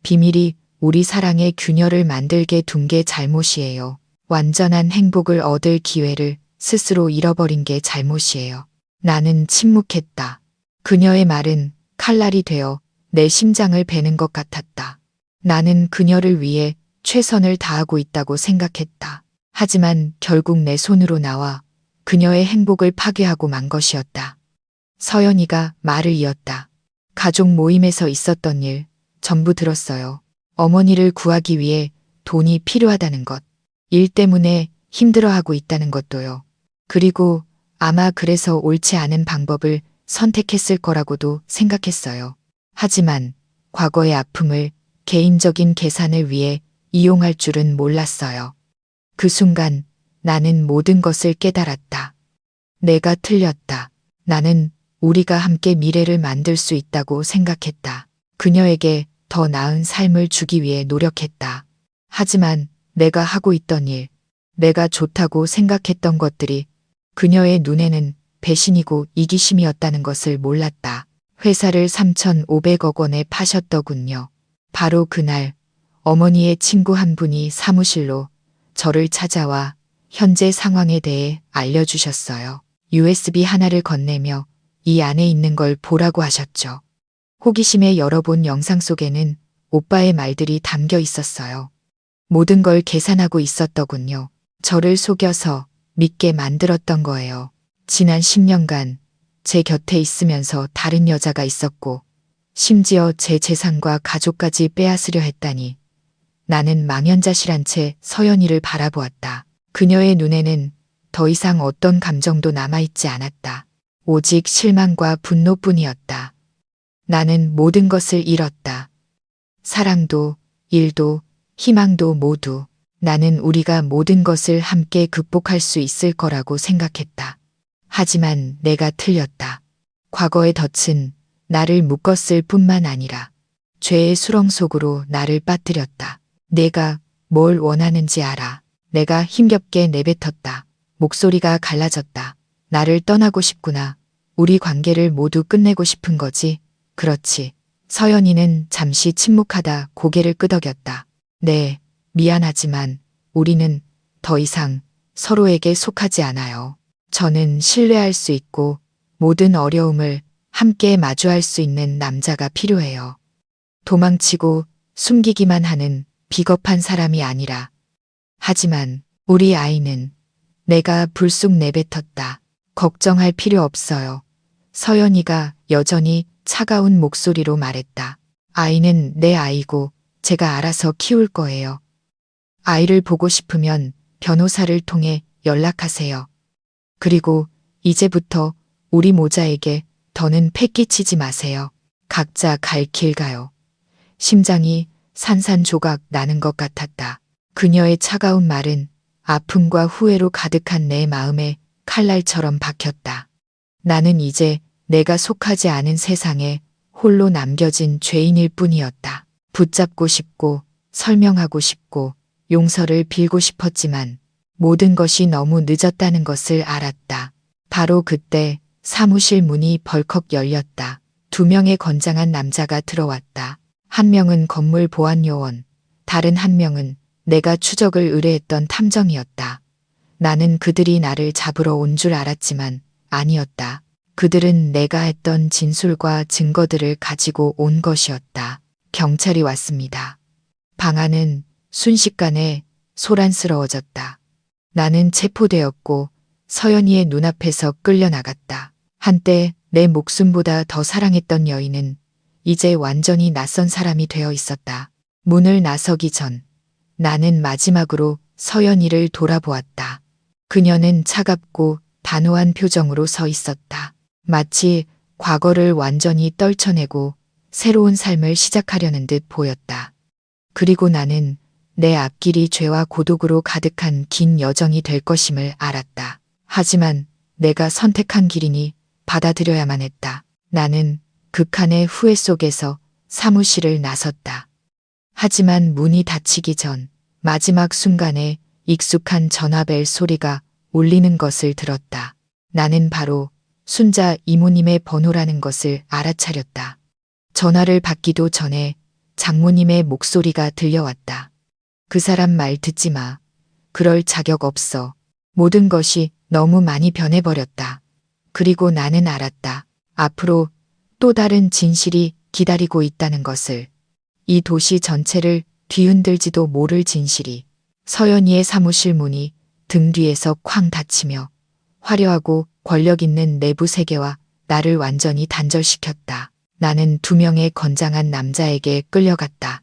비밀이 우리 사랑의 균열을 만들게 둔 게 잘못이에요. 완전한 행복을 얻을 기회를 스스로 잃어버린 게 잘못이에요. 나는 침묵했다. 그녀의 말은 칼날이 되어 내 심장을 베는 것 같았다. 나는 그녀를 위해 최선을 다하고 있다고 생각했다. 하지만 결국 내 손으로 나와 그녀의 행복을 파괴하고 만 것이었다. 서연이가 말을 이었다. 가족 모임에서 있었던 일 전부 들었어요. 어머니를 구하기 위해 돈이 필요하다는 것, 일 때문에 힘들어하고 있다는 것도요. 그리고 아마 그래서 옳지 않은 방법을 선택했을 거라고도 생각했어요. 하지만 과거의 아픔을 개인적인 계산을 위해 이용할 줄은 몰랐어요. 그 순간 나는 모든 것을 깨달았다. 내가 틀렸다. 나는 우리가 함께 미래를 만들 수 있다고 생각했다. 그녀에게 더 나은 삶을 주기 위해 노력했다. 하지만 내가 하고 있던 일, 내가 좋다고 생각했던 것들이 그녀의 눈에는 배신이고 이기심이었다는 것을 몰랐다. 회사를 3,500억 원에 파셨더군요. 바로 그날 어머니의 친구 한 분이 사무실로 저를 찾아와 현재 상황에 대해 알려주셨어요. USB 하나를 건네며 이 안에 있는 걸 보라고 하셨죠. 호기심에 열어본 영상 속에는 오빠의 말들이 담겨 있었어요. 모든 걸 계산하고 있었더군요. 저를 속여서 믿게 만들었던 거예요. 지난 10년간 제 곁에 있으면서 다른 여자가 있었고 심지어 제 재산과 가족까지 빼앗으려 했다니. 나는 망연자실한 채 서연이를 바라보았다. 그녀의 눈에는 더 이상 어떤 감정도 남아있지 않았다. 오직 실망과 분노뿐이었다. 나는 모든 것을 잃었다. 사랑도, 일도, 희망도 모두. 나는 우리가 모든 것을 함께 극복할 수 있을 거라고 생각했다. 하지만 내가 틀렸다. 과거의 덫은 나를 묶었을 뿐만 아니라 죄의 수렁 속으로 나를 빠뜨렸다. 내가 뭘 원하는지 알아. 내가 힘겹게 내뱉었다. 목소리가 갈라졌다. 나를 떠나고 싶구나. 우리 관계를 모두 끝내고 싶은 거지. 그렇지. 서연이는 잠시 침묵하다 고개를 끄덕였다. 네, 미안하지만 우리는 더 이상 서로에게 속하지 않아요. 저는 신뢰할 수 있고 모든 어려움을 함께 마주할 수 있는 남자가 필요해요. 도망치고 숨기기만 하는 비겁한 사람이 아니라. 하지만 우리 아이는 내가 불쑥 내뱉었다. 걱정할 필요 없어요. 서연이가 여전히 차가운 목소리로 말했다. 아이는 내 아이고 제가 알아서 키울 거예요. 아이를 보고 싶으면 변호사를 통해 연락하세요. 그리고 이제부터 우리 모자에게 더는 패 끼치지 마세요. 각자 갈 길 가요. 심장이 산산조각 나는 것 같았다. 그녀의 차가운 말은 아픔과 후회로 가득한 내 마음에 칼날처럼 박혔다. 나는 이제 내가 속하지 않은 세상에 홀로 남겨진 죄인일 뿐이었다. 붙잡고 싶고 설명하고 싶고 용서를 빌고 싶었지만 모든 것이 너무 늦었다는 것을 알았다. 바로 그때 사무실 문이 벌컥 열렸다. 2명의 건장한 남자가 들어왔다. 한 명은 건물 보안 요원, 다른 한 명은 내가 추적을 의뢰했던 탐정이었다. 나는 그들이 나를 잡으러 온 줄 알았지만 아니었다. 그들은 내가 했던 진술과 증거들을 가지고 온 것이었다. 경찰이 왔습니다. 방 안은 순식간에 소란스러워졌다. 나는 체포되었고 서연이의 눈앞에서 끌려나갔다. 한때 내 목숨보다 더 사랑했던 여인은 이제 완전히 낯선 사람이 되어 있었다. 문을 나서기 전 나는 마지막으로 서연이를 돌아보았다. 그녀는 차갑고 단호한 표정으로 서 있었다. 마치 과거를 완전히 떨쳐내고 새로운 삶을 시작하려는 듯 보였다. 그리고 나는 내 앞길이 죄와 고독으로 가득한 긴 여정이 될 것임을 알았다. 하지만 내가 선택한 길이니 받아들여야만 했다. 나는 극한의 후회 속에서 사무실을 나섰다. 하지만 문이 닫히기 전 마지막 순간에 익숙한 전화벨 소리가 울리는 것을 들었다. 나는 바로 순자 이모님의 번호라는 것을 알아차렸다. 전화를 받기도 전에 장모님의 목소리가 들려왔다. 그 사람 말 듣지 마. 그럴 자격 없어. 모든 것이 너무 많이 변해버렸다. 그리고 나는 알았다. 앞으로 또 다른 진실이 기다리고 있다는 것을. 이 도시 전체를 뒤흔들지도 모를 진실이. 서연이의 사무실 문이 등 뒤에서 쾅 닫히며 화려하고 권력 있는 내부 세계와 나를 완전히 단절시켰다. 나는 두 명의 건장한 남자에게 끌려갔다.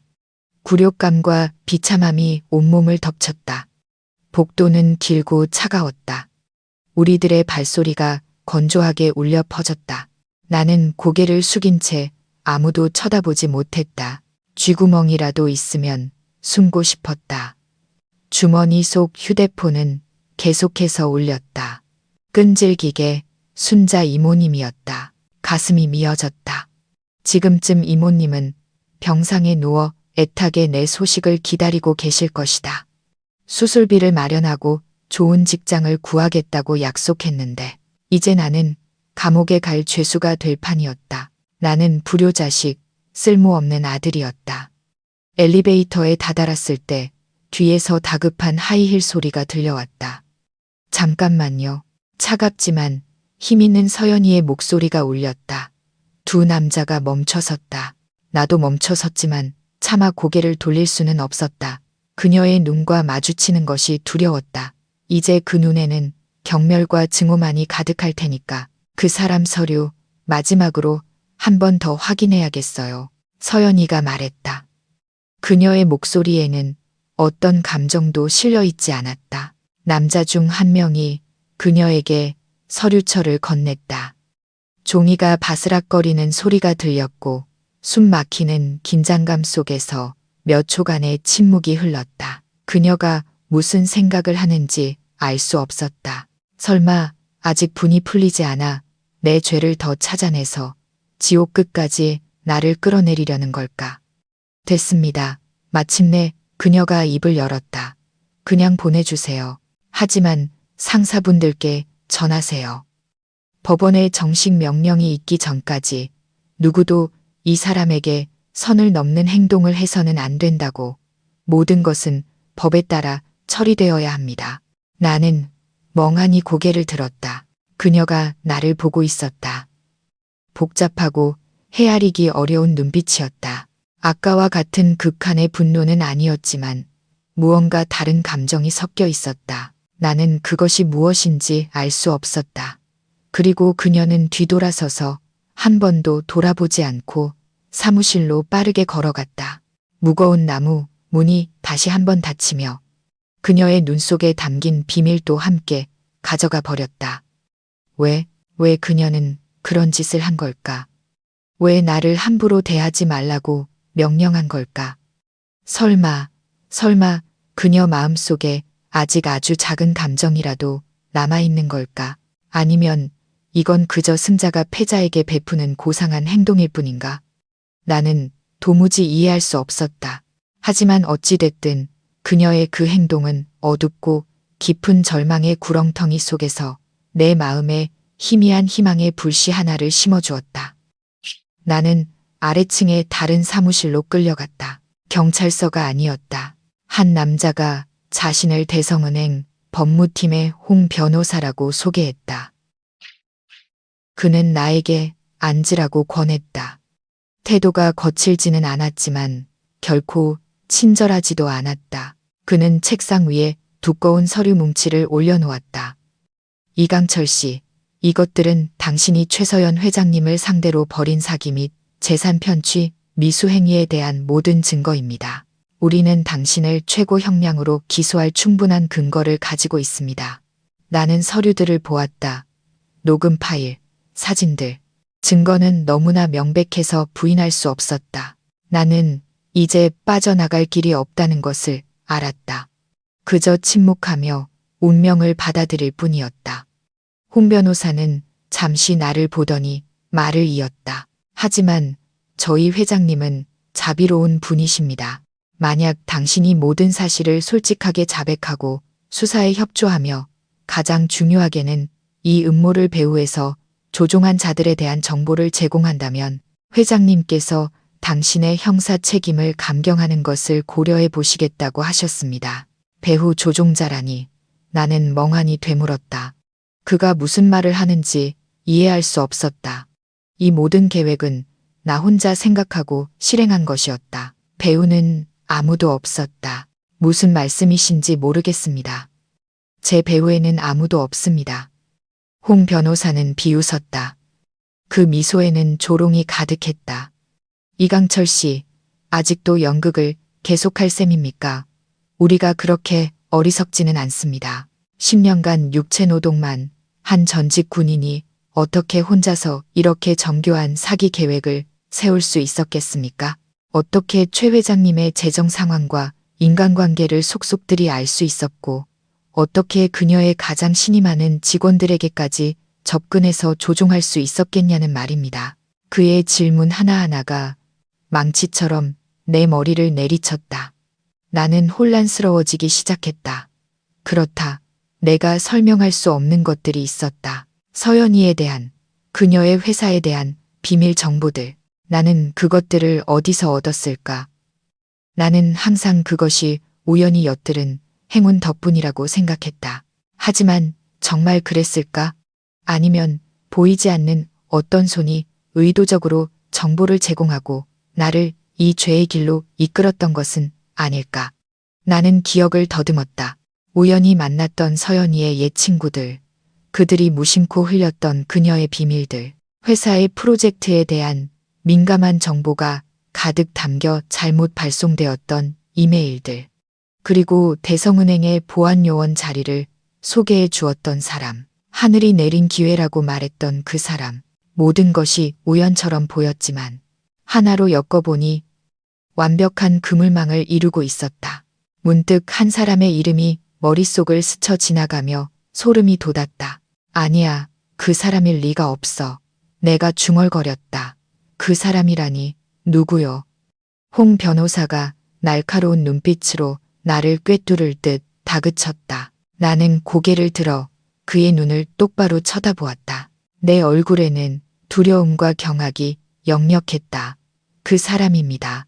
굴욕감과 비참함이 온몸을 덮쳤다. 복도는 길고 차가웠다. 우리들의 발소리가 건조하게 울려 퍼졌다. 나는 고개를 숙인 채 아무도 쳐다보지 못했다. 쥐구멍이라도 있으면 숨고 싶었다. 주머니 속 휴대폰은 계속해서 울렸다. 끈질기게 순자 이모님이었다. 가슴이 미어졌다. 지금쯤 이모님은 병상에 누워 애타게 내 소식을 기다리고 계실 것이다. 수술비를 마련하고 좋은 직장을 구하겠다고 약속했는데 이제 나는 감옥에 갈 죄수가 될 판이었다. 나는 불효자식, 쓸모없는 아들이었다. 엘리베이터에 다다랐을 때 뒤에서 다급한 하이힐 소리가 들려왔다. 잠깐만요. 차갑지만 힘있는 서연이의 목소리가 울렸다. 두 남자가 멈춰섰다. 나도 멈춰섰지만 차마 고개를 돌릴 수는 없었다. 그녀의 눈과 마주치는 것이 두려웠다. 이제 그 눈에는 경멸과 증오만이 가득할 테니까 그 사람 서류 마지막으로 한 번 더 확인해야겠어요. 서연이가 말했다. 그녀의 목소리에는 어떤 감정도 실려 있지 않았다. 남자 중 한 명이 그녀에게 서류철을 건넸다. 종이가 바스락거리는 소리가 들렸고 숨 막히는 긴장감 속에서 몇 초간의 침묵이 흘렀다. 그녀가 무슨 생각을 하는지 알 수 없었다. 설마 아직 분이 풀리지 않아 내 죄를 더 찾아내서 지옥 끝까지 나를 끌어내리려는 걸까? 됐습니다. 마침내 그녀가 입을 열었다. 그냥 보내주세요. 하지만 상사분들께 전하세요. 법원의 정식 명령이 있기 전까지 누구도 이 사람에게 선을 넘는 행동을 해서는 안 된다고. 모든 것은 법에 따라 처리되어야 합니다. 나는 멍하니 고개를 들었다. 그녀가 나를 보고 있었다. 복잡하고 헤아리기 어려운 눈빛이었다. 아까와 같은 극한의 분노는 아니었지만 무언가 다른 감정이 섞여 있었다. 나는 그것이 무엇인지 알 수 없었다. 그리고 그녀는 뒤돌아서서 한 번도 돌아보지 않고 사무실로 빠르게 걸어갔다. 무거운 나무 문이 다시 한 번 닫히며 그녀의 눈 속에 담긴 비밀도 함께 가져가 버렸다. 왜 그녀는 그런 짓을 한 걸까? 왜 나를 함부로 대하지 말라고 명령한 걸까? 설마 그녀 마음속에 아직 아주 작은 감정이라도 남아있는 걸까? 아니면 이건 그저 승자가 패자에게 베푸는 고상한 행동일 뿐인가? 나는 도무지 이해할 수 없었다. 하지만 어찌됐든 그녀의 그 행동은 어둡고 깊은 절망의 구렁텅이 속에서 내 마음에 희미한 희망의 불씨 하나를 심어주었다. 나는 아래층의 다른 사무실로 끌려갔다. 경찰서가 아니었다. 한 남자가 자신을 대성은행 법무팀의 홍 변호사라고 소개했다. 그는 나에게 앉으라고 권했다. 태도가 거칠지는 않았지만 결코 친절하지도 않았다. 그는 책상 위에 두꺼운 서류 뭉치를 올려놓았다. 이강철 씨, 이것들은 당신이 최서연 회장님을 상대로 벌인 사기 및 재산 편취, 미수행위에 대한 모든 증거입니다. 우리는 당신을 최고 형량으로 기소할 충분한 근거를 가지고 있습니다. 나는 서류들을 보았다. 녹음 파일, 사진들, 증거는 너무나 명백해서 부인할 수 없었다. 나는 이제 빠져나갈 길이 없다는 것을 알았다. 그저 침묵하며 운명을 받아들일 뿐이었다. 홍 변호사는 잠시 나를 보더니 말을 이었다. 하지만 저희 회장님은 자비로운 분이십니다. 만약 당신이 모든 사실을 솔직하게 자백하고 수사에 협조하며 가장 중요하게는 이 음모를 배후에서 조종한 자들에 대한 정보를 제공한다면 회장님께서 당신의 형사 책임을 감경하는 것을 고려해 보시겠다고 하셨습니다. 배후 조종자라니. 나는 멍하니 되물었다. 그가 무슨 말을 하는지 이해할 수 없었다. 이 모든 계획은 나 혼자 생각하고 실행한 것이었다. 배우는 아무도 없었다. 무슨 말씀이신지 모르겠습니다. 제 배우에는 아무도 없습니다. 홍 변호사는 비웃었다. 그 미소에는 조롱이 가득했다. 이강철 씨, 아직도 연극을 계속할 셈입니까? 우리가 그렇게 어리석지는 않습니다. 10년간 육체 노동만 한 전직 군인이 어떻게 혼자서 이렇게 정교한 사기 계획을 세울 수 있었겠습니까? 어떻게 최 회장님의 재정 상황과 인간관계를 속속들이 알 수 있었고, 어떻게 그녀의 가장 신이 많은 직원들에게까지 접근해서 조종할 수 있었겠냐는 말입니다. 그의 질문 하나하나가 망치처럼 내 머리를 내리쳤다. 나는 혼란스러워지기 시작했다. 그렇다. 내가 설명할 수 없는 것들이 있었다. 서연이에 대한, 그녀의 회사에 대한 비밀 정보들. 나는 그것들을 어디서 얻었을까? 나는 항상 그것이 우연히 엿들은 행운 덕분이라고 생각했다. 하지만 정말 그랬을까? 아니면 보이지 않는 어떤 손이 의도적으로 정보를 제공하고 나를 이 죄의 길로 이끌었던 것은 아닐까? 나는 기억을 더듬었다. 우연히 만났던 서연이의 옛 친구들, 그들이 무심코 흘렸던 그녀의 비밀들, 회사의 프로젝트에 대한 민감한 정보가 가득 담겨 잘못 발송되었던 이메일들, 그리고 대성은행의 보안요원 자리를 소개해 주었던 사람, 하늘이 내린 기회라고 말했던 그 사람, 모든 것이 우연처럼 보였지만 하나로 엮어보니 완벽한 그물망을 이루고 있었다. 문득 한 사람의 이름이 머릿속을 스쳐 지나가며 소름이 돋았다. 아니야, 그 사람일 리가 없어. 내가 중얼거렸다. 그 사람이라니, 누구요? 홍 변호사가 날카로운 눈빛으로 나를 꿰뚫을 듯 다그쳤다. 나는 고개를 들어 그의 눈을 똑바로 쳐다보았다. 내 얼굴에는 두려움과 경악이 역력했다. 그 사람입니다.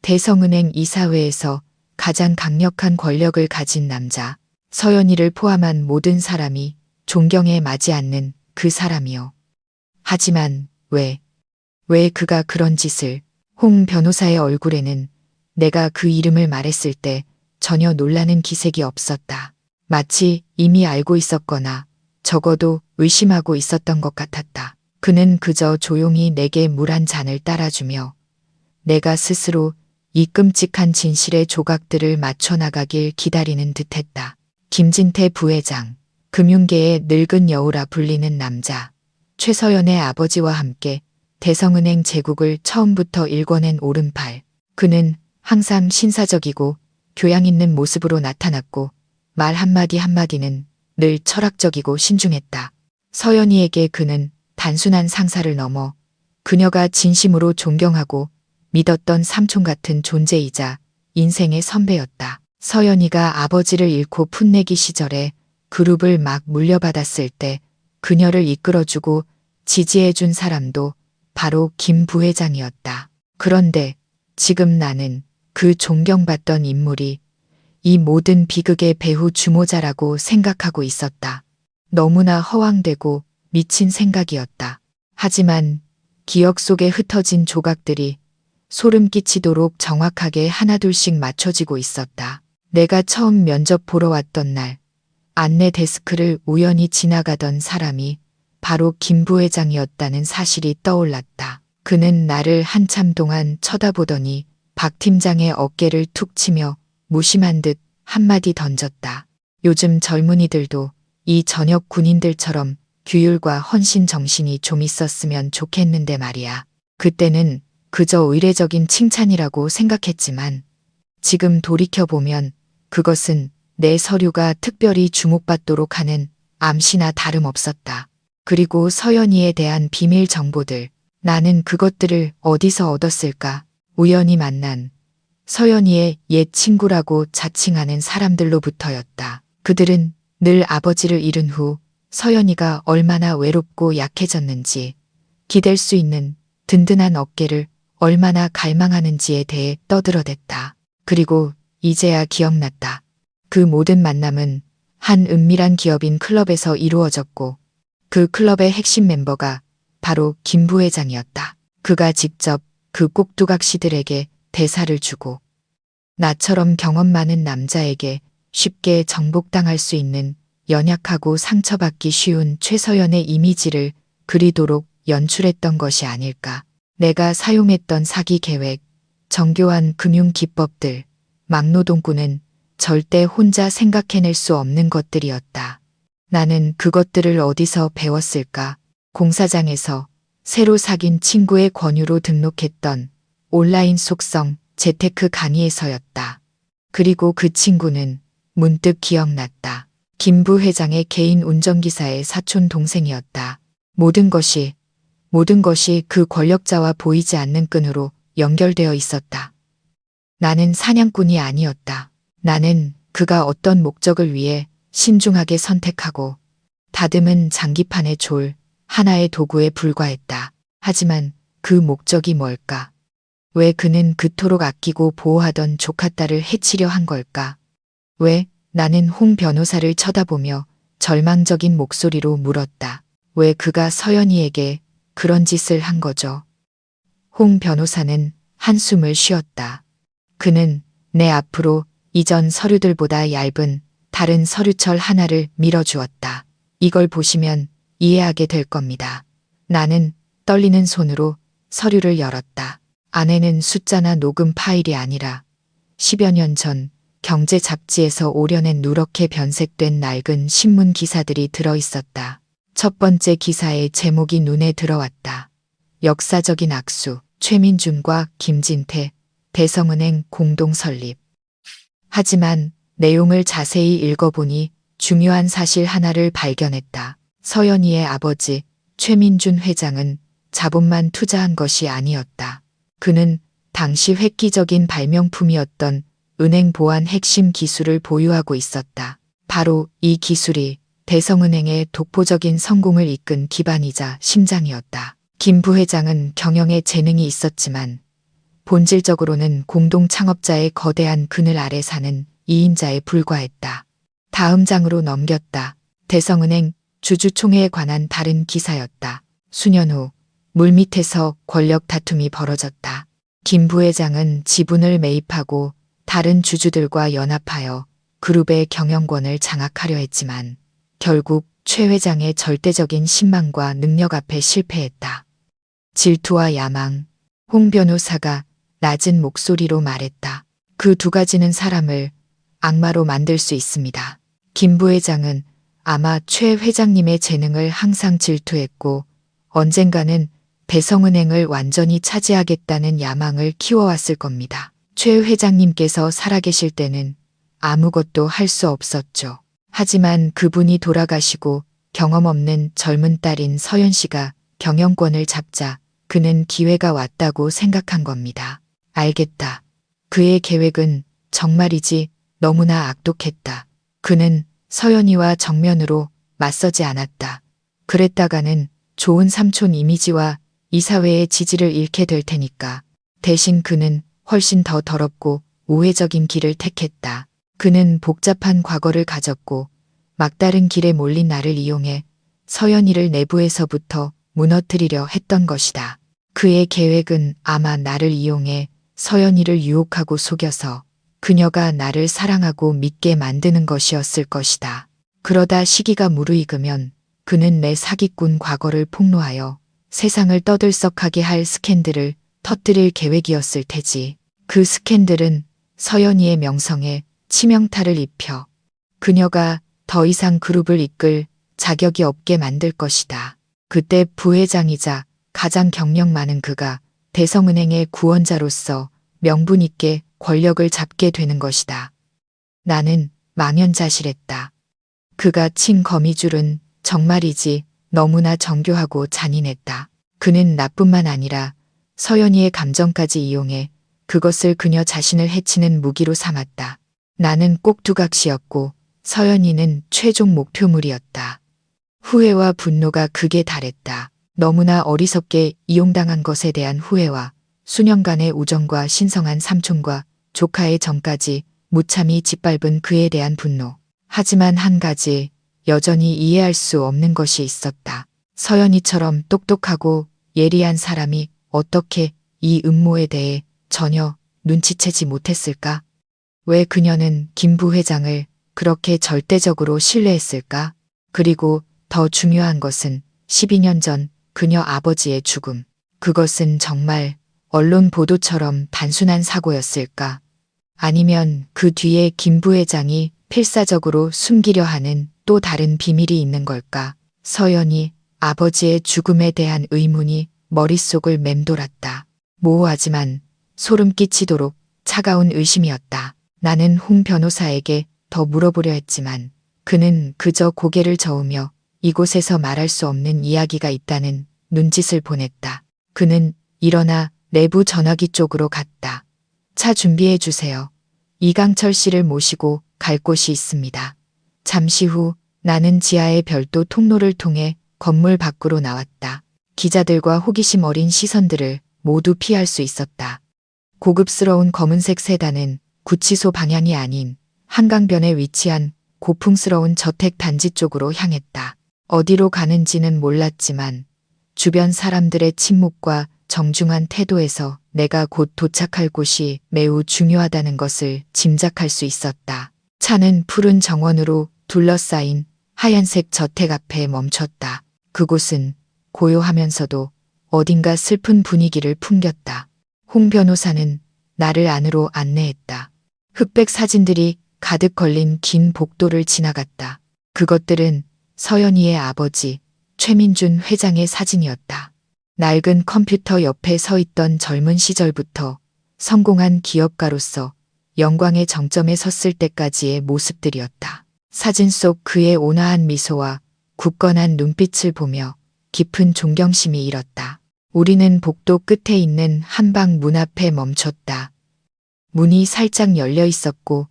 대성은행 이사회에서 가장 강력한 권력을 가진 남자, 서연이를 포함한 모든 사람이 존경에 마지 않는 그 사람이요. 하지만 왜 그가 그런 짓을? 홍 변호사의 얼굴에는 내가 그 이름을 말했을 때 전혀 놀라는 기색이 없었다. 마치 이미 알고 있었거나 적어도 의심하고 있었던 것 같았다. 그는 그저 조용히 내게 물 한 잔을 따라주며 내가 스스로 이 끔찍한 진실의 조각들을 맞춰 나가길 기다리는 듯했다. 김진태 부회장, 금융계의 늙은 여우라 불리는 남자, 최서연의 아버지와 함께 대성은행 제국을 처음부터 일궈낸 오른팔. 그는 항상 신사적이고 교양 있는 모습으로 나타났고 말 한마디 한마디는 늘 철학적이고 신중했다. 서연이에게 그는 단순한 상사를 넘어 그녀가 진심으로 존경하고 믿었던 삼촌 같은 존재이자 인생의 선배였다. 서연이가 아버지를 잃고 풋내기 시절에 그룹을 막 물려받았을 때 그녀를 이끌어주고 지지해준 사람도 바로 김 부회장이었다. 그런데 지금 나는 그 존경받던 인물이 이 모든 비극의 배후 주모자라고 생각하고 있었다. 너무나 허황되고 미친 생각이었다. 하지만 기억 속에 흩어진 조각들이 소름 끼치도록 정확하게 하나둘씩 맞춰지고 있었다. 내가 처음 면접 보러 왔던 날, 안내 데스크를 우연히 지나가던 사람이 바로 김 부회장이었다는 사실이 떠올랐다. 그는 나를 한참 동안 쳐다보더니 박 팀장의 어깨를 툭 치며 무심한 듯 한마디 던졌다. 요즘 젊은이들도 이 전역 군인들처럼 규율과 헌신 정신이 좀 있었으면 좋겠는데 말이야. 그때는 그저 의례적인 칭찬이라고 생각했지만 지금 돌이켜보면 그것은 내 서류가 특별히 주목받도록 하는 암시나 다름없었다. 그리고 서연이에 대한 비밀 정보들, 나는 그것들을 어디서 얻었을까? 우연히 만난 서연이의 옛 친구라고 자칭하는 사람들로부터였다. 그들은 늘 아버지를 잃은 후 서연이가 얼마나 외롭고 약해졌는지, 기댈 수 있는 든든한 어깨를 얼마나 갈망하는지에 대해 떠들어댔다. 그리고 이제야 기억났다. 그 모든 만남은 한 은밀한 기업인 클럽에서 이루어졌고 그 클럽의 핵심 멤버가 바로 김 부회장이었다. 그가 직접 그 꼭두각시들에게 대사를 주고 나처럼 경험 많은 남자에게 쉽게 정복당할 수 있는 연약하고 상처받기 쉬운 최서연의 이미지를 그리도록 연출했던 것이 아닐까. 내가 사용했던 사기 계획, 정교한 금융 기법들, 막노동꾼은 절대 혼자 생각해낼 수 없는 것들이었다. 나는 그것들을 어디서 배웠을까? 공사장에서 새로 사귄 친구의 권유로 등록했던 온라인 속성 재테크 강의에서였다. 그리고 그 친구는 문득 기억났다. 김 부회장의 개인 운전기사의 사촌 동생이었다. 모든 것이 그 권력자와 보이지 않는 끈으로 연결되어 있었다. 나는 사냥꾼이 아니었다. 나는 그가 어떤 목적을 위해 신중하게 선택하고 다듬은 장기판의 졸 하나의 도구에 불과했다. 하지만 그 목적이 뭘까? 왜 그는 그토록 아끼고 보호하던 조카딸을 해치려 한 걸까? 왜? 나는 홍 변호사를 쳐다보며 절망적인 목소리로 물었다. 왜 그가 서연이에게 그런 짓을 한 거죠? 홍 변호사는 한숨을 쉬었다. 그는 내 앞으로 이전 서류들보다 얇은 다른 서류철 하나를 밀어주었다. 이걸 보시면 이해하게 될 겁니다. 나는 떨리는 손으로 서류를 열었다. 안에는 숫자나 녹음 파일이 아니라 10여 년 전 경제 잡지에서 오려낸 누렇게 변색된 낡은 신문 기사들이 들어있었다. 첫 번째 기사의 제목이 눈에 들어왔다. 역사적인 악수, 최민준과 김진태, 대성은행 공동 설립. 하지만 내용을 자세히 읽어보니 중요한 사실 하나를 발견했다. 서연이의 아버지 최민준 회장은 자본만 투자한 것이 아니었다. 그는 당시 획기적인 발명품이었던 은행 보안 핵심 기술을 보유하고 있었다. 바로 이 기술이 대성은행의 독보적인 성공을 이끈 기반이자 심장이었다. 김 부회장은 경영에 재능이 있었지만 본질적으로는 공동 창업자의 거대한 그늘 아래 사는 2인자에 불과했다. 다음 장으로 넘겼다. 대성은행 주주총회에 관한 다른 기사였다. 수년 후 물밑에서 권력 다툼이 벌어졌다. 김 부회장은 지분을 매입하고 다른 주주들과 연합하여 그룹의 경영권을 장악하려 했지만 결국 최 회장의 절대적인 신망과 능력 앞에 실패했다. 질투와 야망. 홍 변호사가 낮은 목소리로 말했다. 그 두 가지는 사람을 악마로 만들 수 있습니다. 김 부회장은 아마 최 회장님의 재능을 항상 질투했고 언젠가는 대성은행을 완전히 차지하겠다는 야망을 키워왔을 겁니다. 최 회장님께서 살아계실 때는 아무것도 할 수 없었죠. 하지만 그분이 돌아가시고 경험 없는 젊은 딸인 서연 씨가 경영권을 잡자 그는 기회가 왔다고 생각한 겁니다. 알겠다. 그의 계획은 정말이지 너무나 악독했다. 그는 서연이와 정면으로 맞서지 않았다. 그랬다가는 좋은 삼촌 이미지와 이 사회의 지지를 잃게 될 테니까. 대신 그는 훨씬 더 더럽고 우회적인 길을 택했다. 그는 복잡한 과거를 가졌고 막다른 길에 몰린 나를 이용해 서연이를 내부에서부터 무너뜨리려 했던 것이다. 그의 계획은 아마 나를 이용해 서연이를 유혹하고 속여서 그녀가 나를 사랑하고 믿게 만드는 것이었을 것이다. 그러다 시기가 무르익으면 그는 내 사기꾼 과거를 폭로하여 세상을 떠들썩하게 할 스캔들을 터뜨릴 계획이었을 테지. 그 스캔들은 서연이의 명성에 치명타를 입혀 그녀가 더 이상 그룹을 이끌 자격이 없게 만들 것이다. 그때 부회장이자 가장 경력 많은 그가 대성은행의 구원자로서 명분 있게 권력을 잡게 되는 것이다. 나는 망연자실했다. 그가 친 거미줄은 정말이지 너무나 정교하고 잔인했다. 그는 나뿐만 아니라 서연이의 감정까지 이용해 그것을 그녀 자신을 해치는 무기로 삼았다. 나는 꼭두각시였고 서연이는 최종 목표물이었다. 후회와 분노가 극에 달했다. 너무나 어리석게 이용당한 것에 대한 후회와 수년간의 우정과 신성한 삼촌과 조카의 정까지 무참히 짓밟은 그에 대한 분노. 하지만 한 가지 여전히 이해할 수 없는 것이 있었다. 서연이처럼 똑똑하고 예리한 사람이 어떻게 이 음모에 대해 전혀 눈치채지 못했을까? 왜 그녀는 김 부회장을 그렇게 절대적으로 신뢰했을까? 그리고 더 중요한 것은 12년 전 그녀 아버지의 죽음. 그것은 정말 언론 보도처럼 단순한 사고였을까? 아니면 그 뒤에 김 부회장이 필사적으로 숨기려 하는 또 다른 비밀이 있는 걸까? 서연이 아버지의 죽음에 대한 의문이 머릿속을 맴돌았다. 모호하지만 소름 끼치도록 차가운 의심이었다. 나는 홍 변호사에게 더 물어보려 했지만 그는 그저 고개를 저으며 이곳에서 말할 수 없는 이야기가 있다는 눈짓을 보냈다. 그는 일어나 내부 전화기 쪽으로 갔다. 차 준비해 주세요. 이강철 씨를 모시고 갈 곳이 있습니다. 잠시 후 나는 지하의 별도 통로를 통해 건물 밖으로 나왔다. 기자들과 호기심 어린 시선들을 모두 피할 수 있었다. 고급스러운 검은색 세단은 구치소 방향이 아닌 한강변에 위치한 고풍스러운 저택 단지 쪽으로 향했다. 어디로 가는지는 몰랐지만 주변 사람들의 침묵과 정중한 태도에서 내가 곧 도착할 곳이 매우 중요하다는 것을 짐작할 수 있었다. 차는 푸른 정원으로 둘러싸인 하얀색 저택 앞에 멈췄다. 그곳은 고요하면서도 어딘가 슬픈 분위기를 풍겼다. 홍 변호사는 나를 안으로 안내했다. 흑백 사진들이 가득 걸린 긴 복도를 지나갔다. 그것들은 서연이의 아버지 최민준 회장의 사진이었다. 낡은 컴퓨터 옆에 서 있던 젊은 시절부터 성공한 기업가로서 영광의 정점에 섰을 때까지의 모습들이었다. 사진 속 그의 온화한 미소와 굳건한 눈빛을 보며 깊은 존경심이 일었다. 우리는 복도 끝에 있는 한방 문 앞에 멈췄다. 문이 살짝 열려 있었고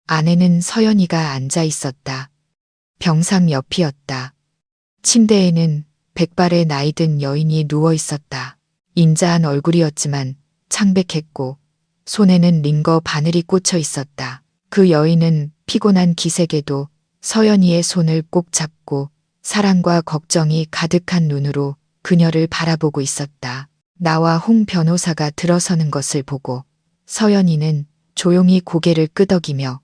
안에는 서연이가 앉아 있었다. 병상 옆이었다. 침대에는 백발의 나이든 여인이 누워 있었다. 인자한 얼굴이었지만 창백했고 손에는 링거 바늘이 꽂혀 있었다. 그 여인은 피곤한 기색에도 서연이의 손을 꼭 잡고 사랑과 걱정이 가득한 눈으로 그녀를 바라보고 있었다. 나와 홍 변호사가 들어서는 것을 보고 서연이는 조용히 고개를 끄덕이며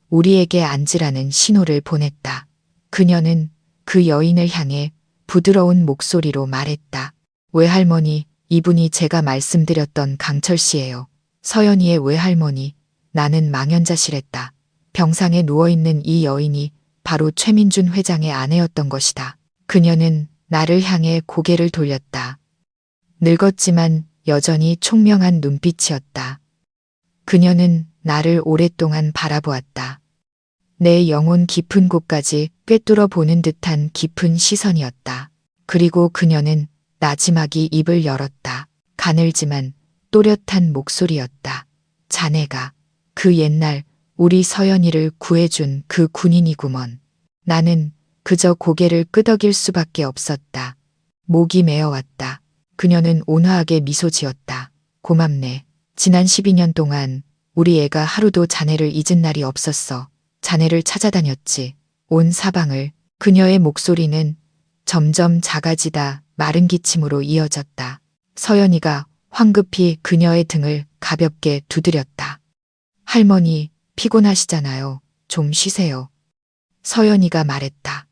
우리에게 앉으라는 신호를 보냈다. 그녀는 그 여인을 향해 부드러운 목소리로 말했다. 외할머니, 이분이 제가 말씀드렸던 강철 씨예요. 서연이의 외할머니, 나는 망연자실했다. 병상에 누워있는 이 여인이 바로 최민준 회장의 아내였던 것이다. 그녀는 나를 향해 고개를 돌렸다. 늙었지만 여전히 총명한 눈빛이었다. 그녀는 나를 오랫동안 바라보았다. 내 영혼 깊은 곳까지 꿰뚫어 보는 듯한 깊은 시선이었다. 그리고 그녀는 나지막이 입을 열었다. 가늘지만 또렷한 목소리였다. 자네가 그 옛날 우리 서연이를 구해준 그 군인이구먼. 나는 그저 고개를 끄덕일 수밖에 없었다. 목이 메어왔다. 그녀는 온화하게 미소 지었다. 고맙네. 지난 12년 동안 우리 애가 하루도 자네를 잊은 날이 없었어. 자네를 찾아다녔지. 온 사방을. 그녀의 목소리는 점점 작아지다 마른 기침으로 이어졌다. 서연이가 황급히 그녀의 등을 가볍게 두드렸다. 할머니, 피곤하시잖아요. 좀 쉬세요. 서연이가 말했다.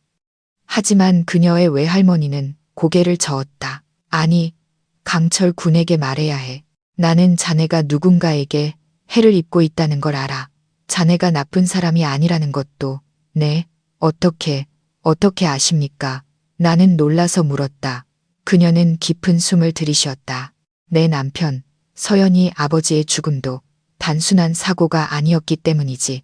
하지만 그녀의 외할머니는 고개를 저었다. 아니, 강철 군에게 말해야 해. 나는 자네가 누군가에게 해를 입고 있다는 걸 알아. 자네가 나쁜 사람이 아니라는 것도. 네, 어떻게 아십니까? 나는 놀라서 물었다. 그녀는 깊은 숨을 들이쉬었다. 내 남편, 서연이 아버지의 죽음도 단순한 사고가 아니었기 때문이지.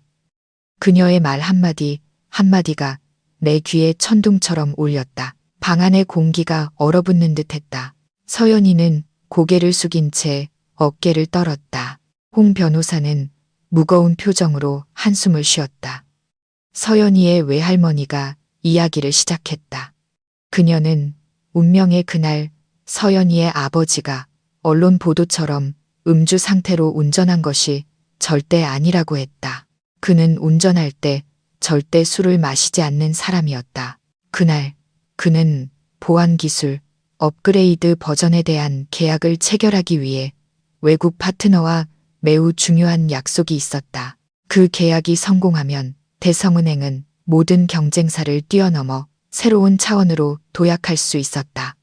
그녀의 말 한마디 한마디가 내 귀에 천둥처럼 울렸다. 방 안의 공기가 얼어붙는 듯했다. 서연이는 고개를 숙인 채 어깨를 떨었다. 홍 변호사는 무거운 표정으로 한숨을 쉬었다. 서연이의 외할머니가 이야기를 시작했다. 그녀는 운명의 그날 서연이의 아버지가 언론 보도처럼 음주 상태로 운전한 것이 절대 아니라고 했다. 그는 운전할 때 절대 술을 마시지 않는 사람이었다. 그날 그는 보안 기술, 업그레이드 버전에 대한 계약을 체결하기 위해 외국 파트너와 매우 중요한 약속이 있었다. 그 계약이 성공하면 대성은행은 모든 경쟁사를 뛰어넘어 새로운 차원으로 도약할 수 있었다.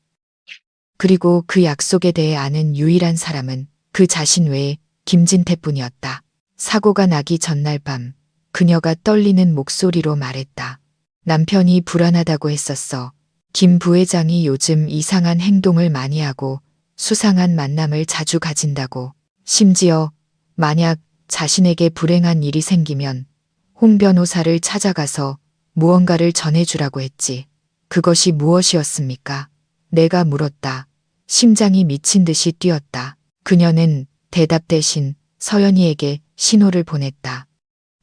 그리고 그 약속에 대해 아는 유일한 사람은 그 자신 외에 김진태뿐이었다. 사고가 나기 전날 밤 그녀가 떨리는 목소리로 말했다. 남편이 불안하다고 했었어. 김 부회장이 요즘 이상한 행동을 많이 하고 수상한 만남을 자주 가진다고. 심지어 만약 자신에게 불행한 일이 생기면 홍 변호사를 찾아가서 무언가를 전해주라고 했지. 그것이 무엇이었습니까? 내가 물었다. 심장이 미친 듯이 뛰었다. 그녀는 대답 대신 서연이에게 신호를 보냈다.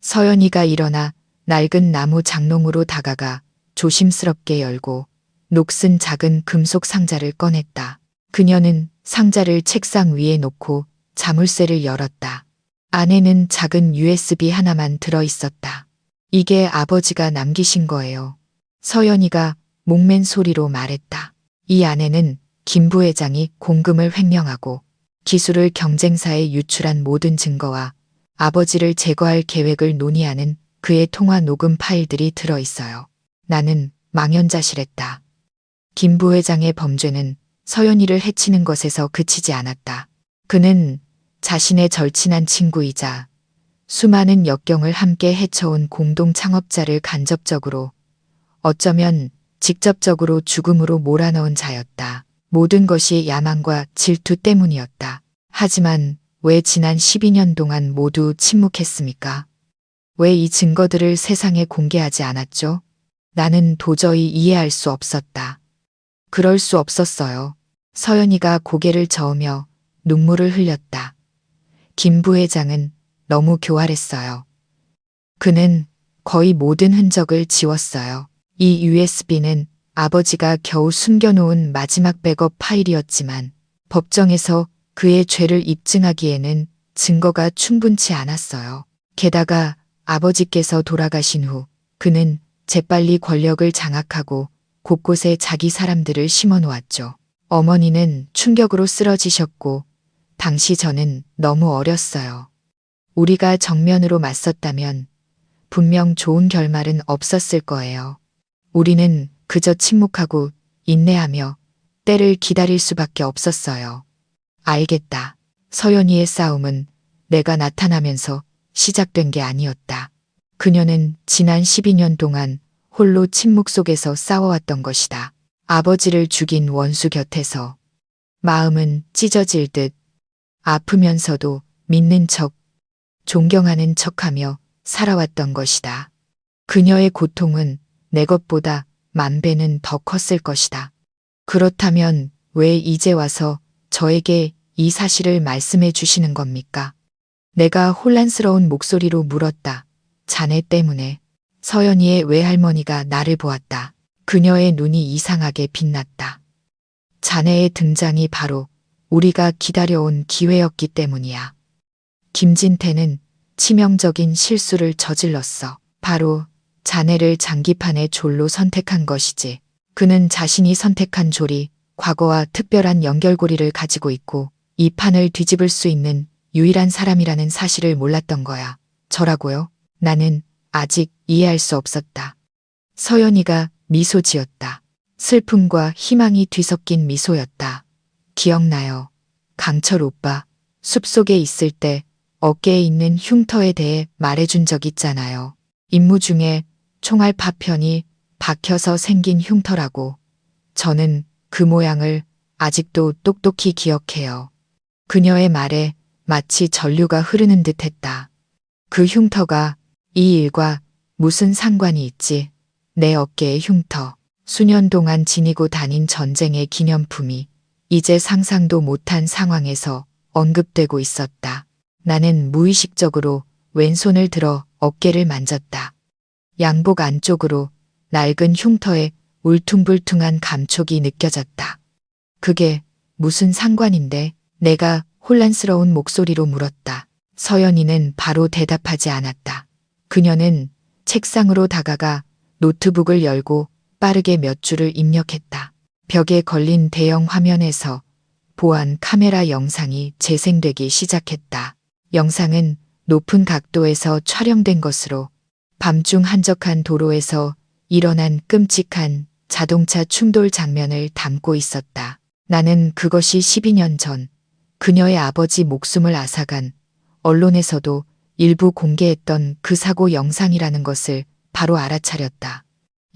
서연이가 일어나 낡은 나무 장롱으로 다가가 조심스럽게 열고 녹슨 작은 금속 상자를 꺼냈다. 그녀는 상자를 책상 위에 놓고 자물쇠를 열었다. 안에는 작은 USB 하나만 들어 있었다. 이게 아버지가 남기신 거예요. 서연이가 목맨 소리로 말했다. 이 안에는 김 부회장이 공금을 횡령하고 기술을 경쟁사에 유출한 모든 증거와 아버지를 제거할 계획을 논의하는 그의 통화 녹음 파일들이 들어 있어요. 나는 망연자실했다. 김 부회장의 범죄는 서연이를 해치는 것에서 그치지 않았다. 그는 자신의 절친한 친구이자 수많은 역경을 함께 헤쳐온 공동 창업자를 간접적으로, 어쩌면 직접적으로 죽음으로 몰아넣은 자였다. 모든 것이 야망과 질투 때문이었다. 하지만 왜 지난 12년 동안 모두 침묵했습니까? 왜 이 증거들을 세상에 공개하지 않았죠? 나는 도저히 이해할 수 없었다. 그럴 수 없었어요. 서연이가 고개를 저으며 눈물을 흘렸다. 김 부회장은 너무 교활했어요. 그는 거의 모든 흔적을 지웠어요. 이 USB는 아버지가 겨우 숨겨놓은 마지막 백업 파일이었지만 법정에서 그의 죄를 입증하기에는 증거가 충분치 않았어요. 게다가 아버지께서 돌아가신 후 그는 재빨리 권력을 장악하고 곳곳에 자기 사람들을 심어놓았죠. 어머니는 충격으로 쓰러지셨고 당시 저는 너무 어렸어요. 우리가 정면으로 맞섰다면 분명 좋은 결말은 없었을 거예요. 우리는 그저 침묵하고 인내하며 때를 기다릴 수밖에 없었어요. 알겠다. 서연이의 싸움은 내가 나타나면서 시작된 게 아니었다. 그녀는 지난 12년 동안 홀로 침묵 속에서 싸워왔던 것이다. 아버지를 죽인 원수 곁에서 마음은 찢어질 듯 아프면서도 믿는 척, 존경하는 척하며 살아왔던 것이다. 그녀의 고통은 내 것보다 만 배는 더 컸을 것이다. 그렇다면 왜 이제 와서 저에게 이 사실을 말씀해 주시는 겁니까? 내가 혼란스러운 목소리로 물었다. 자네 때문에. 서연이의 외할머니가 나를 보았다. 그녀의 눈이 이상하게 빛났다. 자네의 등장이 바로 우리가 기다려온 기회였기 때문이야. 김진태는 치명적인 실수를 저질렀어. 바로 자네를 장기판의 졸로 선택한 것이지. 그는 자신이 선택한 졸이 과거와 특별한 연결고리를 가지고 있고 이 판을 뒤집을 수 있는 유일한 사람이라는 사실을 몰랐던 거야. 저라고요? 나는 아직 이해할 수 없었다. 서연이가 미소 지었다. 슬픔과 희망이 뒤섞인 미소였다. 기억나요. 강철 오빠, 숲속에 있을 때 어깨에 있는 흉터에 대해 말해준 적 있잖아요. 임무 중에 총알 파편이 박혀서 생긴 흉터라고. 저는 그 모양을 아직도 똑똑히 기억해요. 그녀의 말에 마치 전류가 흐르는 듯 했다. 그 흉터가 이 일과 무슨 상관이 있지? 내 어깨의 흉터. 수년 동안 지니고 다닌 전쟁의 기념품이 이제 상상도 못한 상황에서 언급되고 있었다. 나는 무의식적으로 왼손을 들어 어깨를 만졌다. 양복 안쪽으로 낡은 흉터에 울퉁불퉁한 감촉이 느껴졌다. 그게 무슨 상관인데? 내가 혼란스러운 목소리로 물었다. 서연이는 바로 대답하지 않았다. 그녀는 책상으로 다가가 노트북을 열고 빠르게 몇 줄을 입력했다. 벽에 걸린 대형 화면에서 보안 카메라 영상이 재생되기 시작했다. 영상은 높은 각도에서 촬영된 것으로 밤중 한적한 도로에서 일어난 끔찍한 자동차 충돌 장면을 담고 있었다. 나는 그것이 12년 전 그녀의 아버지 목숨을 앗아간 언론에서도 일부 공개했던 그 사고 영상이라는 것을 바로 알아차렸다.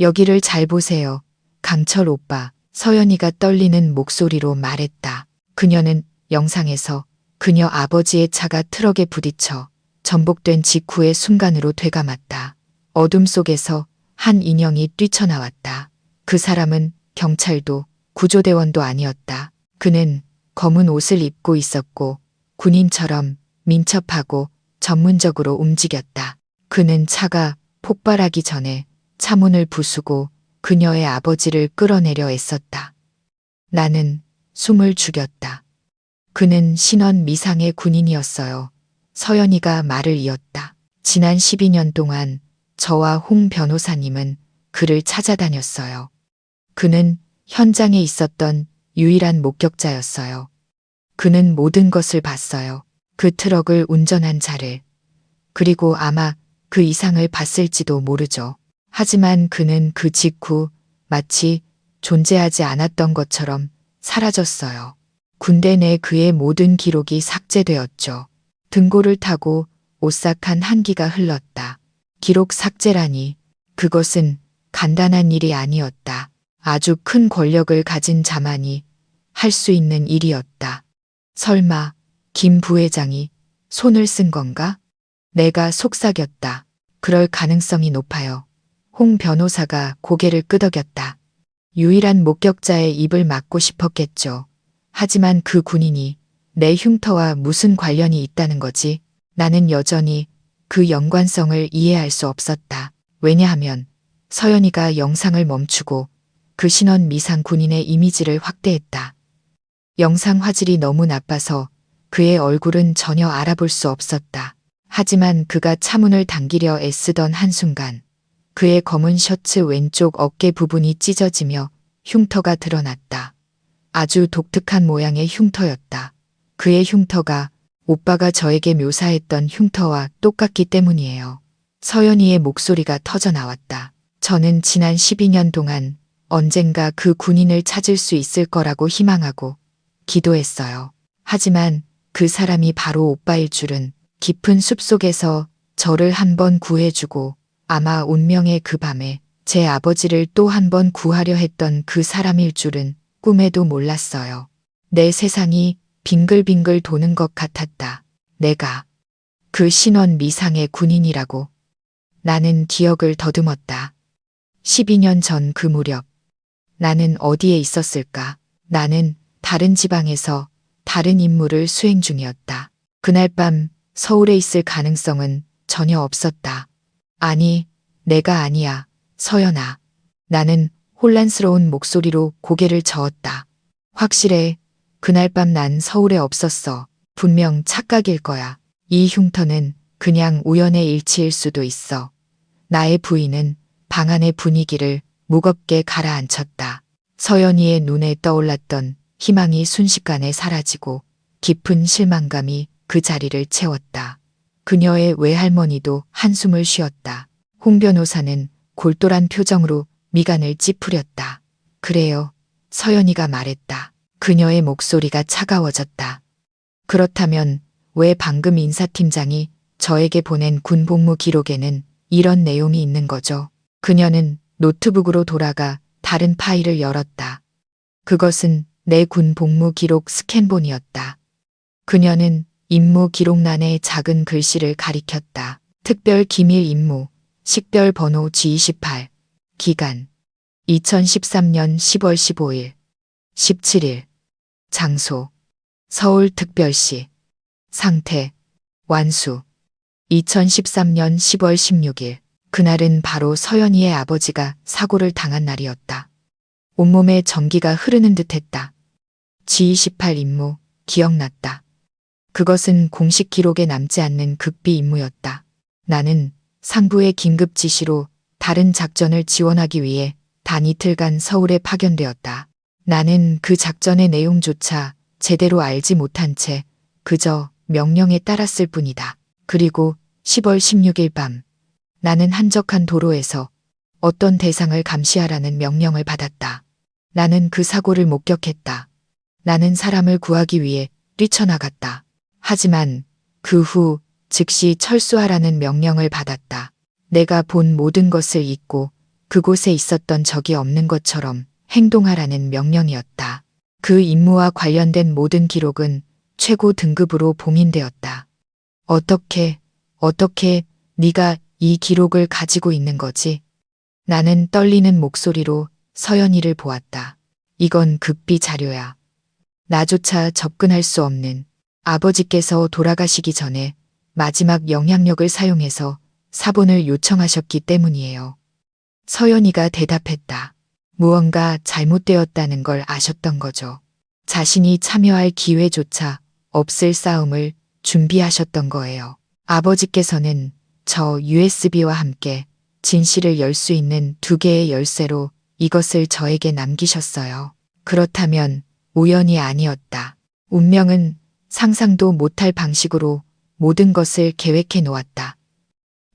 여기를 잘 보세요. 강철 오빠, 서연이가 떨리는 목소리로 말했다. 그녀는 영상에서 그녀 아버지의 차가 트럭에 부딪혀 전복된 직후의 순간으로 되감았다. 어둠 속에서 한 인형이 뛰쳐나왔다. 그 사람은 경찰도 구조대원도 아니었다. 그는 검은 옷을 입고 있었고 군인처럼 민첩하고 전문적으로 움직였다. 그는 차가 폭발하기 전에 차문을 부수고 그녀의 아버지를 끌어내려 애썼다. 나는 숨을 죽였다. 그는 신원 미상의 군인이었어요. 서연이가 말을 이었다. 지난 12년 동안 저와 홍 변호사님은 그를 찾아다녔어요. 그는 현장에 있었던 유일한 목격자였어요. 그는 모든 것을 봤어요. 그 트럭을 운전한 자를. 그리고 아마 그 이상을 봤을지도 모르죠. 하지만 그는 그 직후 마치 존재하지 않았던 것처럼 사라졌어요. 군대 내 그의 모든 기록이 삭제되었죠. 등고를 타고 오싹한 한기가 흘렀다. 기록 삭제라니 그것은 간단한 일이 아니었다. 아주 큰 권력을 가진 자만이 할 수 있는 일이었다. 설마 김 부회장이 손을 쓴 건가? 내가 속삭였다. 그럴 가능성이 높아요. 홍 변호사가 고개를 끄덕였다. 유일한 목격자의 입을 막고 싶었겠죠. 하지만 그 군인이 내 흉터와 무슨 관련이 있다는 거지? 나는 여전히 그 연관성을 이해할 수 없었다. 왜냐하면 서연이가 영상을 멈추고 그 신원 미상 군인의 이미지를 확대했다. 영상 화질이 너무 나빠서 그의 얼굴은 전혀 알아볼 수 없었다. 하지만 그가 차문을 당기려 애쓰던 한순간 그의 검은 셔츠 왼쪽 어깨 부분이 찢어지며 흉터가 드러났다. 아주 독특한 모양의 흉터였다. 그의 흉터가 오빠가 저에게 묘사했던 흉터와 똑같기 때문이에요. 서연이의 목소리가 터져 나왔다. 저는 지난 12년 동안 언젠가 그 군인을 찾을 수 있을 거라고 희망하고 기도했어요. 하지만 그 사람이 바로 오빠일 줄은 깊은 숲속에서 저를 한 번 구해주고 아마 운명의 그 밤에 제 아버지를 또 한 번 구하려 했던 그 사람일 줄은 꿈에도 몰랐어요. 내 세상이 빙글빙글 도는 것 같았다. 내가 그 신원 미상의 군인이라고. 나는 기억을 더듬었다. 12년 전 그 무렵 나는 어디에 있었을까? 나는 다른 지방에서 다른 임무를 수행 중이었다. 그날 밤 서울에 있을 가능성은 전혀 없었다. 아니, 내가 아니야, 서연아. 나는 혼란스러운 목소리로 고개를 저었다. 확실해. 그날 밤 난 서울에 없었어. 분명 착각일 거야. 이 흉터는 그냥 우연의 일치일 수도 있어. 나의 부인은 방 안의 분위기를 무겁게 가라앉혔다. 서연이의 눈에 떠올랐던 희망이 순식간에 사라지고 깊은 실망감이 그 자리를 채웠다. 그녀의 외할머니도 한숨을 쉬었다. 홍 변호사는 골똘한 표정으로 미간을 찌푸렸다. 그래요. 서연이가 말했다. 그녀의 목소리가 차가워졌다. 그렇다면 왜 방금 인사팀장이 저에게 보낸 군 복무 기록에는 이런 내용이 있는 거죠? 그녀는 노트북으로 돌아가 다른 파일을 열었다. 그것은 내 군 복무 기록 스캔본이었다. 그녀는 임무 기록란에 작은 글씨를 가리켰다. 특별 기밀 임무, 식별 번호 G28, 기간 2013년 10월 15일, 17일, 장소 서울특별시, 상태 완수, 2013년 10월 16일. 그날은 바로 서연이의 아버지가 사고를 당한 날이었다. 온몸에 전기가 흐르는 듯했다. G28 임무 기억났다. 그것은 공식 기록에 남지 않는 극비 임무였다. 나는 상부의 긴급 지시로 다른 작전을 지원하기 위해 단 이틀간 서울에 파견되었다. 나는 그 작전의 내용조차 제대로 알지 못한 채 그저 명령에 따랐을 뿐이다. 그리고 10월 16일 밤 나는 한적한 도로에서 어떤 대상을 감시하라는 명령을 받았다. 나는 그 사고를 목격했다. 나는 사람을 구하기 위해 뛰쳐나갔다. 하지만 그 후 즉시 철수하라는 명령을 받았다. 내가 본 모든 것을 잊고 그곳에 있었던 적이 없는 것처럼 행동하라는 명령이었다. 그 임무와 관련된 모든 기록은 최고 등급으로 봉인되었다. 어떻게 네가 이 기록을 가지고 있는 거지? 나는 떨리는 목소리로 서연이를 보았다. 이건 극비 자료야. 나조차 접근할 수 없는 아버지께서 돌아가시기 전에 마지막 영향력을 사용해서 사본을 요청하셨기 때문이에요. 서연이가 대답했다. 무언가 잘못되었다는 걸 아셨던 거죠. 자신이 참여할 기회조차 없을 싸움을 준비하셨던 거예요. 아버지께서는 저 USB와 함께 진실을 열 수 있는 2개의 열쇠로 이것을 저에게 남기셨어요. 그렇다면 우연이 아니었다. 운명은 상상도 못할 방식으로 모든 것을 계획해 놓았다.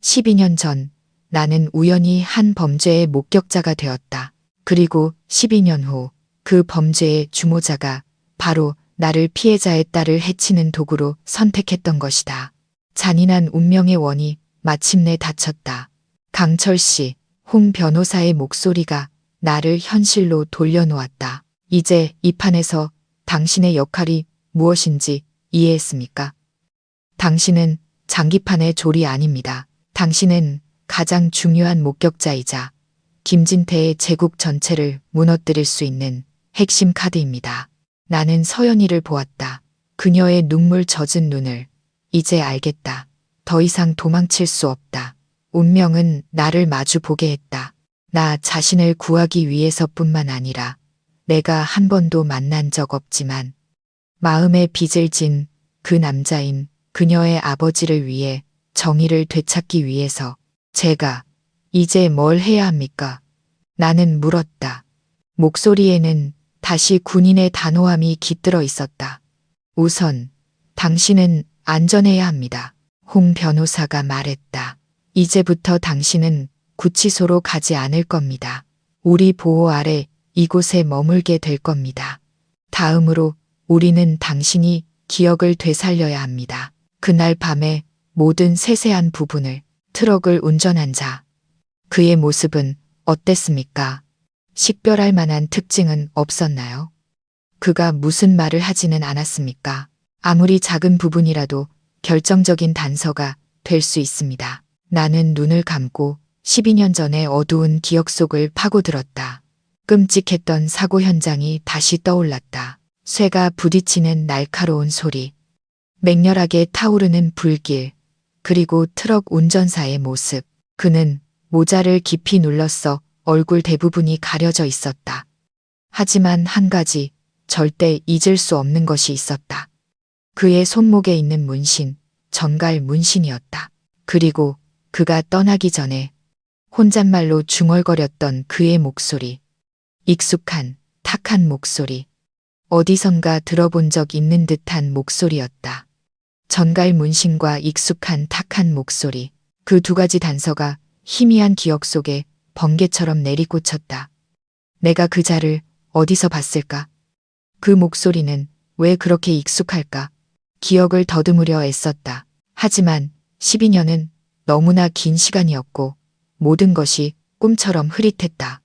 12년 전 나는 우연히 한 범죄의 목격자가 되었다. 그리고 12년 후 그 범죄의 주모자가 바로 나를 피해자의 딸을 해치는 도구로 선택했던 것이다. 잔인한 운명의 원이 마침내 닫혔다. 강철 씨, 홍 변호사의 목소리가 나를 현실로 돌려놓았다. 이제 이 판에서 당신의 역할이 무엇인지 이해했습니까? 당신은 장기판의 졸이 아닙니다. 당신은 가장 중요한 목격자이자 김진태의 제국 전체를 무너뜨릴 수 있는 핵심 카드입니다. 나는 서연이를 보았다. 그녀의 눈물 젖은 눈을. 이제 알겠다. 더 이상 도망칠 수 없다. 운명은 나를 마주 보게 했다. 나 자신을 구하기 위해서뿐만 아니라 내가 한 번도 만난 적 없지만 마음에 빚을 진 그 남자인 그녀의 아버지를 위해 정의를 되찾기 위해서 제가 이제 뭘 해야 합니까? 나는 물었다. 목소리에는 다시 군인의 단호함이 깃들어 있었다. 우선 당신은 안전해야 합니다. 홍 변호사가 말했다. 이제부터 당신은 구치소로 가지 않을 겁니다. 우리 보호 아래 이곳에 머물게 될 겁니다. 다음으로 우리는 당신이 기억을 되살려야 합니다. 그날 밤에 모든 세세한 부분을 트럭을 운전한 자. 그의 모습은 어땠습니까? 식별할 만한 특징은 없었나요? 그가 무슨 말을 하지는 않았습니까? 아무리 작은 부분이라도 결정적인 단서가 될 수 있습니다. 나는 눈을 감고 12년 전의 어두운 기억 속을 파고들었다. 끔찍했던 사고 현장이 다시 떠올랐다. 쇠가 부딪히는 날카로운 소리, 맹렬하게 타오르는 불길, 그리고 트럭 운전사의 모습. 그는 모자를 깊이 눌렀어 얼굴 대부분이 가려져 있었다. 하지만 한 가지 절대 잊을 수 없는 것이 있었다. 그의 손목에 있는 문신, 전갈 문신이었다. 그리고 그가 떠나기 전에 혼잣말로 중얼거렸던 그의 목소리. 익숙한, 탁한 목소리. 어디선가 들어본 적 있는 듯한 목소리였다. 전갈 문신과 익숙한 탁한 목소리. 그 2가지 단서가 희미한 기억 속에 번개처럼 내리꽂혔다. 내가 그 자를 어디서 봤을까? 그 목소리는 왜 그렇게 익숙할까? 기억을 더듬으려 애썼다. 하지만 12년은 너무나 긴 시간이었고 모든 것이 꿈처럼 흐릿했다.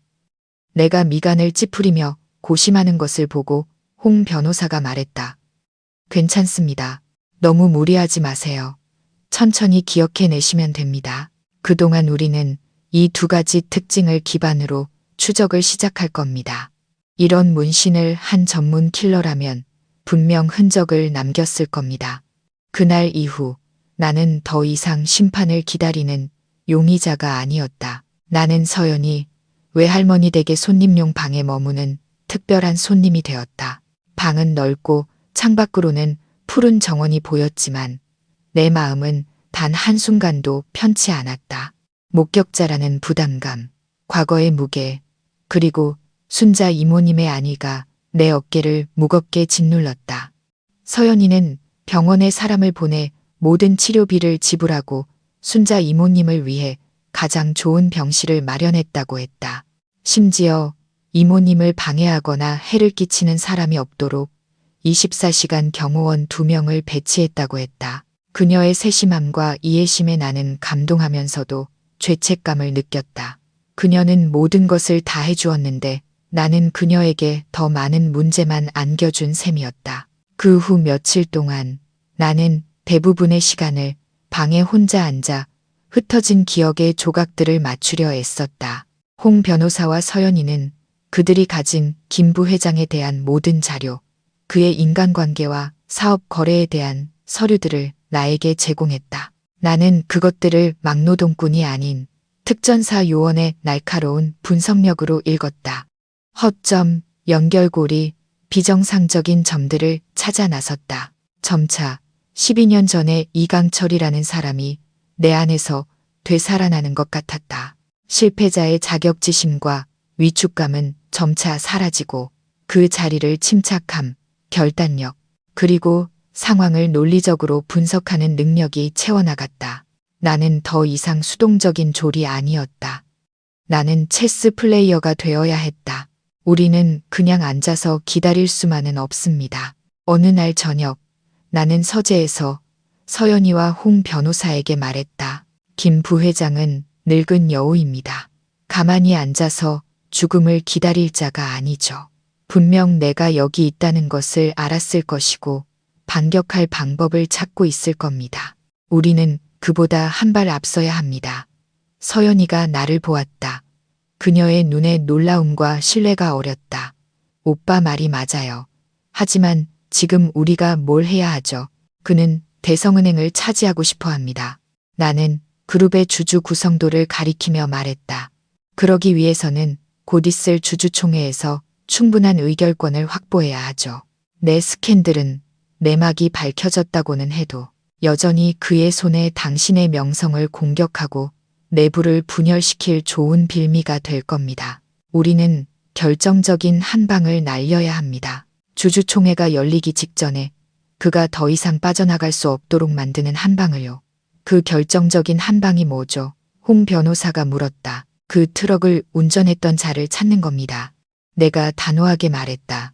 내가 미간을 찌푸리며 고심하는 것을 보고 홍 변호사가 말했다. 괜찮습니다. 너무 무리하지 마세요. 천천히 기억해 내시면 됩니다. 그동안 우리는 이 2가지 특징을 기반으로 추적을 시작할 겁니다. 이런 문신을 한 전문 킬러라면 분명 흔적을 남겼을 겁니다. 그날 이후 나는 더 이상 심판을 기다리는 용의자가 아니었다. 나는 서연이 외할머니 댁의 손님용 방에 머무는 특별한 손님이 되었다. 방은 넓고 창밖으로는 푸른 정원이 보였지만 내 마음은 단 한순간도 편치 않았다. 목격자라는 부담감, 과거의 무게, 그리고 순자 이모님의 안위가 내 어깨를 무겁게 짓눌렀다. 서연이는 병원에 사람을 보내 모든 치료비를 지불하고 순자 이모님을 위해 가장 좋은 병실을 마련했다고 했다. 심지어 이모님을 방해하거나 해를 끼치는 사람이 없도록 24시간 경호원 2명을 배치했다고 했다. 그녀의 세심함과 이해심에 나는 감동하면서도 죄책감을 느꼈다. 그녀는 모든 것을 다 해주었는데 나는 그녀에게 더 많은 문제만 안겨준 셈이었다. 그 후 며칠 동안 나는 대부분의 시간을 방에 혼자 앉아 흩어진 기억의 조각들을 맞추려 애썼다. 홍 변호사와 서연이는 그들이 가진 김 부회장에 대한 모든 자료, 그의 인간관계와 사업 거래에 대한 서류들을 나에게 제공했다. 나는 그것들을 막노동꾼이 아닌 특전사 요원의 날카로운 분석력으로 읽었다. 허점, 연결고리, 비정상적인 점들을 찾아 나섰다. 점차 12년 전에 이강철이라는 사람이 내 안에서 되살아나는 것 같았다. 실패자의 자격지심과 위축감은 점차 사라지고 그 자리를 침착함, 결단력, 그리고 상황을 논리적으로 분석하는 능력이 채워나갔다. 나는 더 이상 수동적인 졸이 아니었다. 나는 체스 플레이어가 되어야 했다. 우리는 그냥 앉아서 기다릴 수만은 없습니다. 어느 날 저녁, 나는 서재에서 서연이와 홍 변호사에게 말했다. 김 부회장은 늙은 여우입니다. 가만히 앉아서 죽음을 기다릴 자가 아니죠. 분명 내가 여기 있다는 것을 알았을 것이고 반격할 방법을 찾고 있을 겁니다. 우리는 그보다 한 발 앞서야 합니다. 서연이가 나를 보았다. 그녀의 눈에 놀라움과 신뢰가 어렸다. 오빠 말이 맞아요. 하지만 지금 우리가 뭘 해야 하죠? 그는 대성은행을 차지하고 싶어 합니다. 나는 그룹의 주주 구성도를 가리키며 말했다. 그러기 위해서는 곧 있을 주주총회에서 충분한 의결권을 확보해야 하죠. 내 스캔들은 내막이 밝혀졌다고는 해도 여전히 그의 손에 당신의 명성을 공격하고 내부를 분열시킬 좋은 빌미가 될 겁니다. 우리는 결정적인 한 방을 날려야 합니다. 주주총회가 열리기 직전에 그가 더 이상 빠져나갈 수 없도록 만드는 한 방을요. 그 결정적인 한 방이 뭐죠? 홍 변호사가 물었다. 그 트럭을 운전했던 자를 찾는 겁니다. 내가 단호하게 말했다.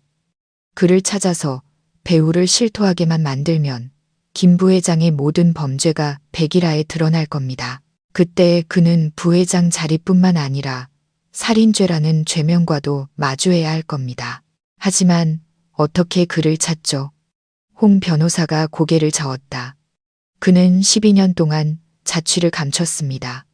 그를 찾아서 배우를 실토하게만 만들면 김 부회장의 모든 범죄가 백일하에 드러날 겁니다. 그때 그는 부회장 자리뿐만 아니라 살인죄라는 죄명과도 마주해야 할 겁니다. 하지만 어떻게 그를 찾죠? 홍 변호사가 고개를 저었다. 그는 12년 동안 자취를 감췄습니다.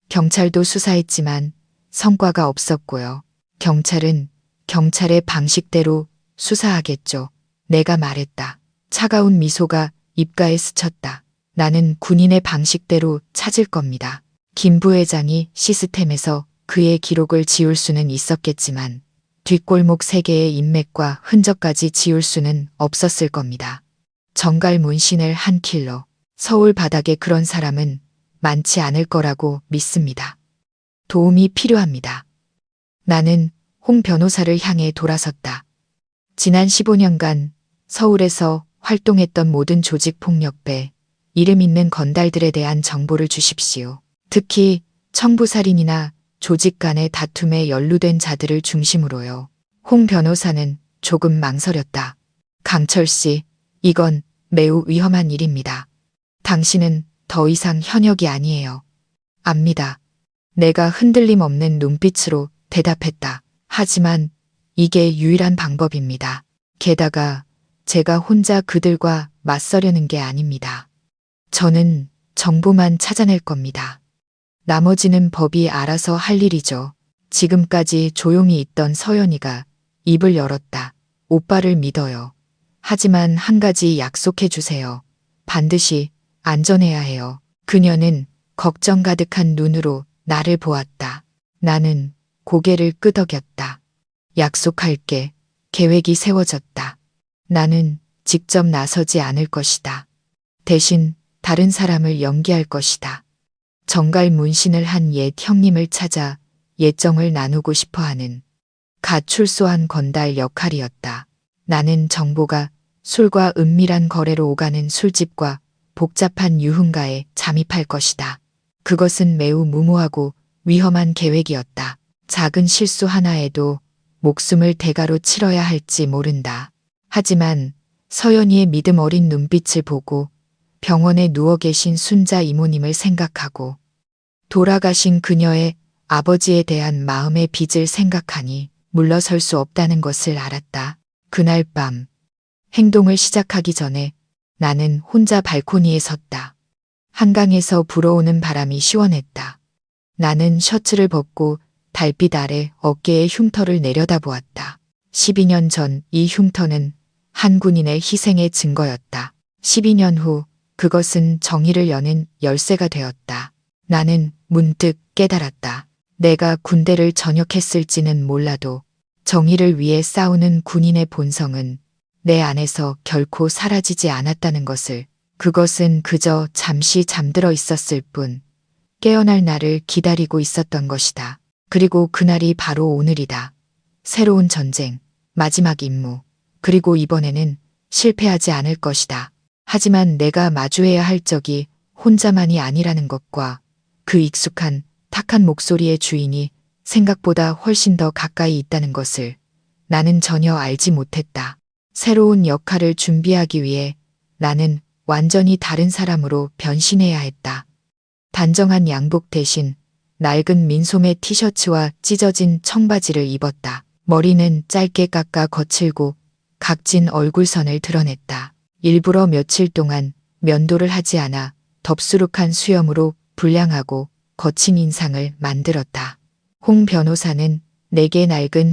경찰도 수사했지만 성과가 없었고요. 경찰은 경찰의 방식대로 수사하겠죠. 내가 말했다. 차가운 미소가 입가에 스쳤다. 나는 군인의 방식대로 찾을 겁니다. 김 부회장이 시스템에서 그의 기록을 지울 수는 있었겠지만 뒷골목 3개의 인맥과 흔적까지 지울 수는 없었을 겁니다. 정갈 문신을 한 킬러. 서울 바닥에 그런 사람은 많지 않을 거라고 믿습니다. 도움이 필요합니다. 나는 홍 변호사를 향해 돌아섰다. 지난 15년간 서울에서 활동했던 모든 조직폭력배, 이름 있는 건달들에 대한 정보를 주십시오. 특히 청부살인이나 조직 간의 다툼에 연루된 자들을 중심으로요. 홍 변호사는 조금 망설였다. 강철 씨, 이건 매우 위험한 일입니다. 당신은 더 이상 현역이 아니에요. 압니다. 내가 흔들림 없는 눈빛으로 대답했다. 하지만 이게 유일한 방법입니다. 게다가 제가 혼자 그들과 맞서려는 게 아닙니다. 저는 정보만 찾아낼 겁니다. 나머지는 법이 알아서 할 일이죠. 지금까지 조용히 있던 서연이가 입을 열었다. 오빠를 믿어요. 하지만 한 가지 약속해 주세요. 반드시 안전해야 해요. 그녀는 걱정 가득한 눈으로 나를 보았다. 나는 고개를 끄덕였다. 약속할게. 계획이 세워졌다. 나는 직접 나서지 않을 것이다. 대신 다른 사람을 연기할 것이다. 정갈 문신을 한 옛 형님을 찾아 예정을 나누고 싶어하는 갓 출소한 건달 역할이었다. 나는 정보가 술과 은밀한 거래로 오가는 술집과 복잡한 유흥가에 잠입할 것이다. 그것은 매우 무모하고 위험한 계획이었다. 작은 실수 하나에도 목숨을 대가로 치러야 할지 모른다. 하지만 서연이의 믿음 어린 눈빛을 보고 병원에 누워 계신 순자 이모님을 생각하고 돌아가신 그녀의 아버지에 대한 마음의 빚을 생각하니 물러설 수 없다는 것을 알았다. 그날 밤 행동을 시작하기 전에 나는 혼자 발코니에 섰다. 한강에서 불어오는 바람이 시원했다. 나는 셔츠를 벗고 달빛 아래 어깨에 흉터를 내려다보았다. 12년 전 이 흉터는 한 군인의 희생의 증거였다. 12년 후 그것은 정의를 여는 열쇠가 되었다. 나는 문득 깨달았다. 내가 군대를 전역했을지는 몰라도 정의를 위해 싸우는 군인의 본성은 내 안에서 결코 사라지지 않았다는 것을, 그것은 그저 잠시 잠들어 있었을 뿐 깨어날 날을 기다리고 있었던 것이다. 그리고 그날이 바로 오늘이다. 새로운 전쟁, 마지막 임무, 그리고 이번에는 실패하지 않을 것이다. 하지만 내가 마주해야 할 적이 혼자만이 아니라는 것과 그 익숙한 탁한 목소리의 주인이 생각보다 훨씬 더 가까이 있다는 것을 나는 전혀 알지 못했다. 새로운 역할을 준비하기 위해 나는 완전히 다른 사람으로 변신해야 했다. 단정한 양복 대신 낡은 민소매 티셔츠와 찢어진 청바지를 입었다. 머리는 짧게 깎아 거칠고 각진 얼굴선을 드러냈다. 일부러 며칠 동안 면도를 하지 않아 덥수룩한 수염으로 불량하고 거친 인상을 만들었다. 홍 변호사는 내게 낡은